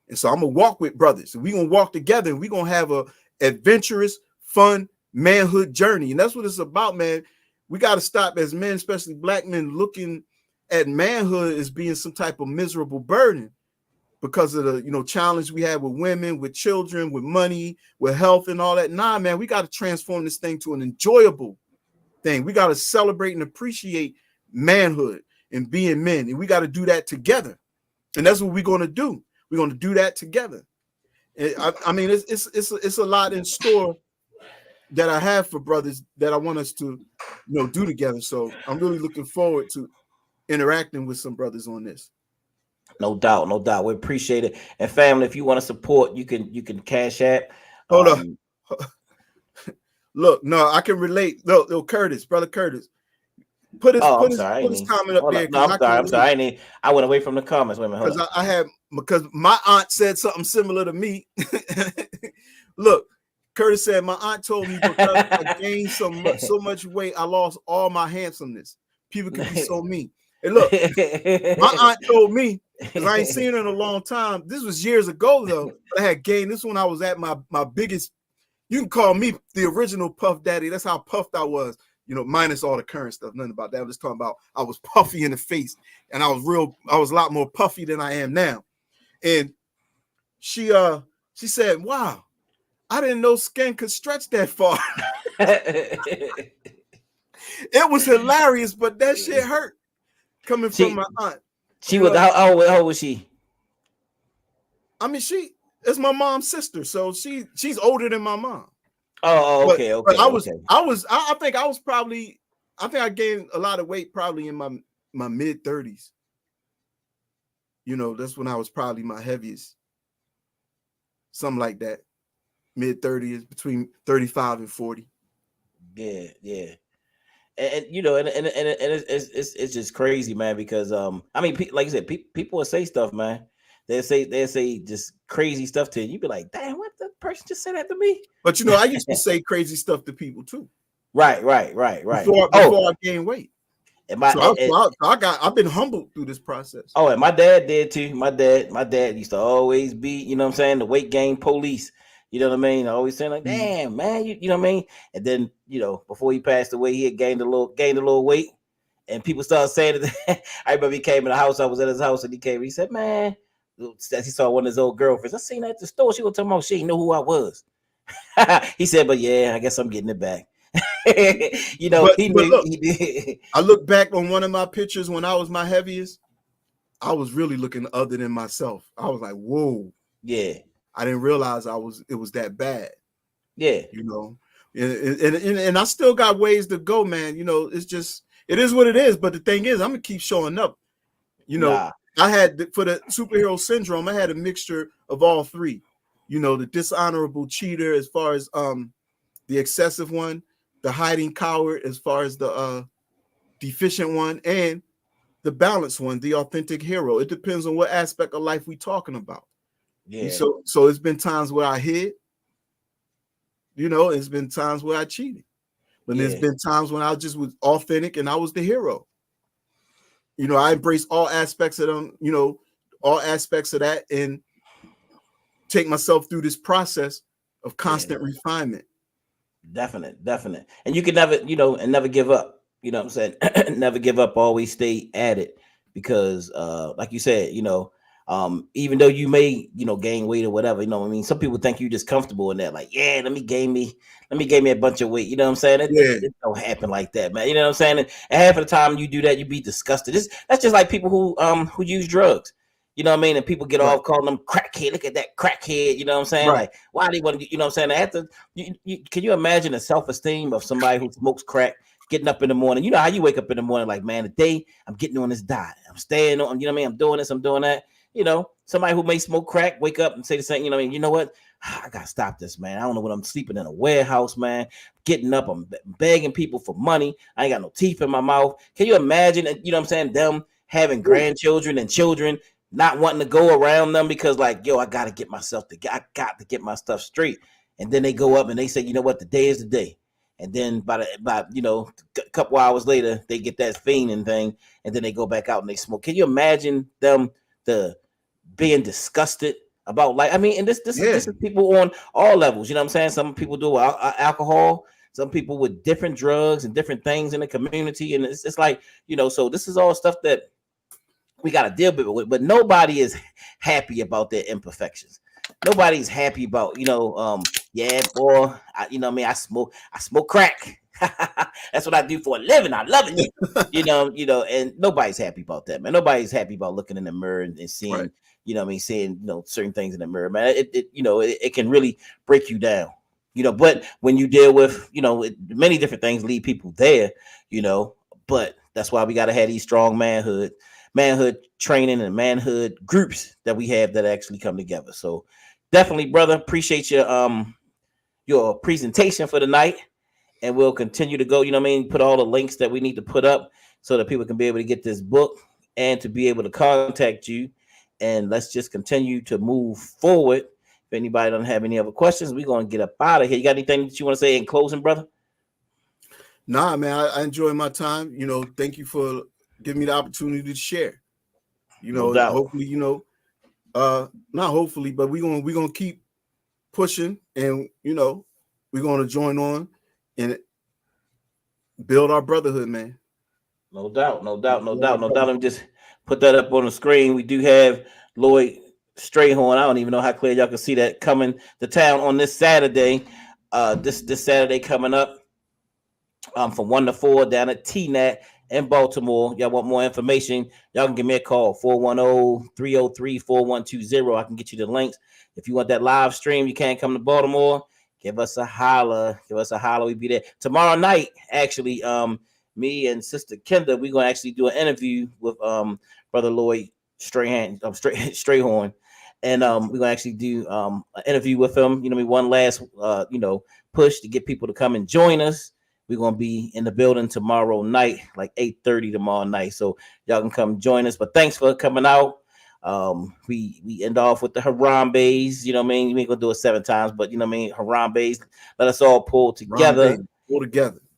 And so I'm gonna walk with brothers, and we're gonna walk together, and we're gonna have a adventurous, fun manhood journey. And that's what it's about, man. We got to stop as men, especially black men, looking at manhood as being some type of miserable burden because of the, you know, challenge we have with women, with children, with money, with health and all that. Nah, man, we got to transform this thing to an enjoyable thing. We got to celebrate and appreciate manhood and being men, and we got to do that together. And that's what we're going to do. We're going to do that together. And I mean, it's a lot in store that I have for brothers that I want us to, you know, do together. So I'm really looking forward to interacting with some brothers on this. No doubt, no doubt. We appreciate it. And family, if you want to support, you can cash app. Hold on. Look, no, I can relate. No, Curtis, brother Curtis. Put his comment up there. No, I'm sorry. I went away from the comments. Wait a minute. Because my aunt said something similar to me. Look, Curtis said my aunt told me because I gained so much weight, I lost all my handsomeness. People can be so mean. And look, my aunt told me, because I ain't seen her in a long time. This was years ago though. I had gained this when I was at my biggest. You can call me the original Puff Daddy. That's how puffed I was. You know, minus all the current stuff, nothing about that. I'm just talking about I was puffy in the face, and I was a lot more puffy than I am now. And she said, "Wow, I didn't know skin could stretch that far." It was hilarious, but that shit hurt coming from my aunt. She was how old was she? I mean, she It's my mom's sister, so she's older than my mom. Oh, okay, But I think I gained a lot of weight probably in my mid 30s. You know, that's when I was probably my heaviest. Something like that. Mid 30s, between 35 and 40. Yeah. And you know, and it's just crazy, man. Because I mean, like you said, people will say stuff, man. They say just crazy stuff to you. You be like, damn, what the person just said that to me? But you know, I used to say crazy stuff to people too. Right. Before I gained weight. And I've been humbled through this process. Oh, and my dad did too. My dad used to always be, you know what I'm saying, the weight gain police. You know what I mean? Always saying like, damn, man, you know what I mean? And then, you know, before he passed away, he had gained a little weight. And people started saying it. I remember he came in the house. I was at his house and he said, man, he saw one of his old girlfriends. I seen her at the store. She was talking about she didn't know who I was. He said, but yeah, I guess I'm getting it back. You know, he did. I look back on one of my pictures when I was my heaviest. I was really looking other than myself. I was like, whoa. Yeah. I didn't realize it was that bad. Yeah. You know, and I still got ways to go, man. You know, it is what it is. But the thing is, I'm gonna keep showing up. You know, I had for the superhero syndrome, I had a mixture of all three. You know, the dishonorable cheater as far as the excessive one, the hiding coward as far as the deficient one, and the balanced one, the authentic hero. It depends on what aspect of life we're talking about. Yeah. So it's been times where I hid. You know, it's been times where I cheated. But there's been times when I just was authentic and I was the hero. You know, I embrace all aspects of them, you know, all aspects of that and take myself through this process of constant refinement. Definite. And you can never give up. You know what I'm saying? Never give up, always stay at it. Because like you said, you know, even though you may, you know, gain weight or whatever, you know what I mean? Some people think you're just comfortable in that, like, yeah, let me gain me a bunch of weight. You know what I'm saying? It don't happen like that, man. You know what I'm saying? And half of the time you do that, you be disgusted. That's just like people who use drugs. You know what I mean? And people get off calling them crackhead. Look at that crackhead. You know what I'm saying? Like, why do they want to? You know what I'm saying? Can you imagine the self-esteem of somebody who smokes crack? Getting up in the morning, you know how you wake up in the morning, like, man, today I'm getting on this diet. I'm staying on, you know what I mean? I'm doing this, I'm doing that. You know, somebody who may smoke crack, wake up and say the same, you know what I mean? You know what? I gotta stop this, man. I don't know what I'm sleeping in a warehouse, man. Getting up, I'm begging people for money. I ain't got no teeth in my mouth. Can you imagine, you know what I'm saying? Them having grandchildren and children not wanting to go around them because, like, yo, I got to get my stuff straight. And then they go up and they say, you know what? The day is the day. And then by you know, a couple hours later, they get that fiending thing, and then they go back out and they smoke. Can you imagine them being disgusted about life? I mean, and this is people on all levels. You know what I'm saying? Some people do alcohol, some people with different drugs and different things in the community, and it's like, you know. So this is all stuff that we got to deal with. But nobody is happy about their imperfections. Nobody's happy about, you know, yeah, boy, you know what I mean? I smoke crack. That's what I do for a living. I love it. you know, and nobody's happy about that, man. Nobody's happy about looking in the mirror and seeing, you know what I mean, seeing, you know, certain things in the mirror, man. It can really break you down, you know, but when you deal with, you know, many different things lead people there, you know, but that's why we got to have these strong manhood training and manhood groups that we have that actually come together. So definitely, brother, appreciate your presentation for the night, and we'll continue to go, you know what I mean, put all the links that we need to put up so that people can be able to get this book and to be able to contact you. And let's just continue to move forward. If anybody don't have any other questions, we're going to get up out of here. You got anything that you want to say in closing, brother? Nah, man, I enjoy my time. You know, thank you for giving me the opportunity to share. You know, hopefully, you know, not hopefully, but we're gonna keep pushing, and you know, we're gonna join on and build our brotherhood, man. No doubt. Let me just put that up on the screen. We do have Lloyd Strayhorn. I don't even know how clear y'all can see that, coming to town on this Saturday. This Saturday coming up, from 1 to 4 down at TNAT in Baltimore, y'all want more information, y'all can give me a call, 410-303-4120. I can get you the links. If you want that live stream, you can't come to Baltimore, give us a holler. We be there tomorrow night. Actually, me and Sister Kendra, we're gonna actually do an interview with Brother Lloyd Strayhorn, and we're gonna actually do an interview with him. One last push to get people to come and join us. We're gonna be in the building tomorrow night, like 8:30 tomorrow night. So y'all can come join us. But thanks for coming out. We end off with the Harambe's. We ain't gonna do it 7 times, but Harambe's. Let us all pull together.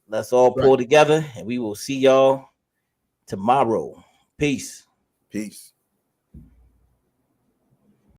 Let's all pull together, and we will see y'all tomorrow. Peace.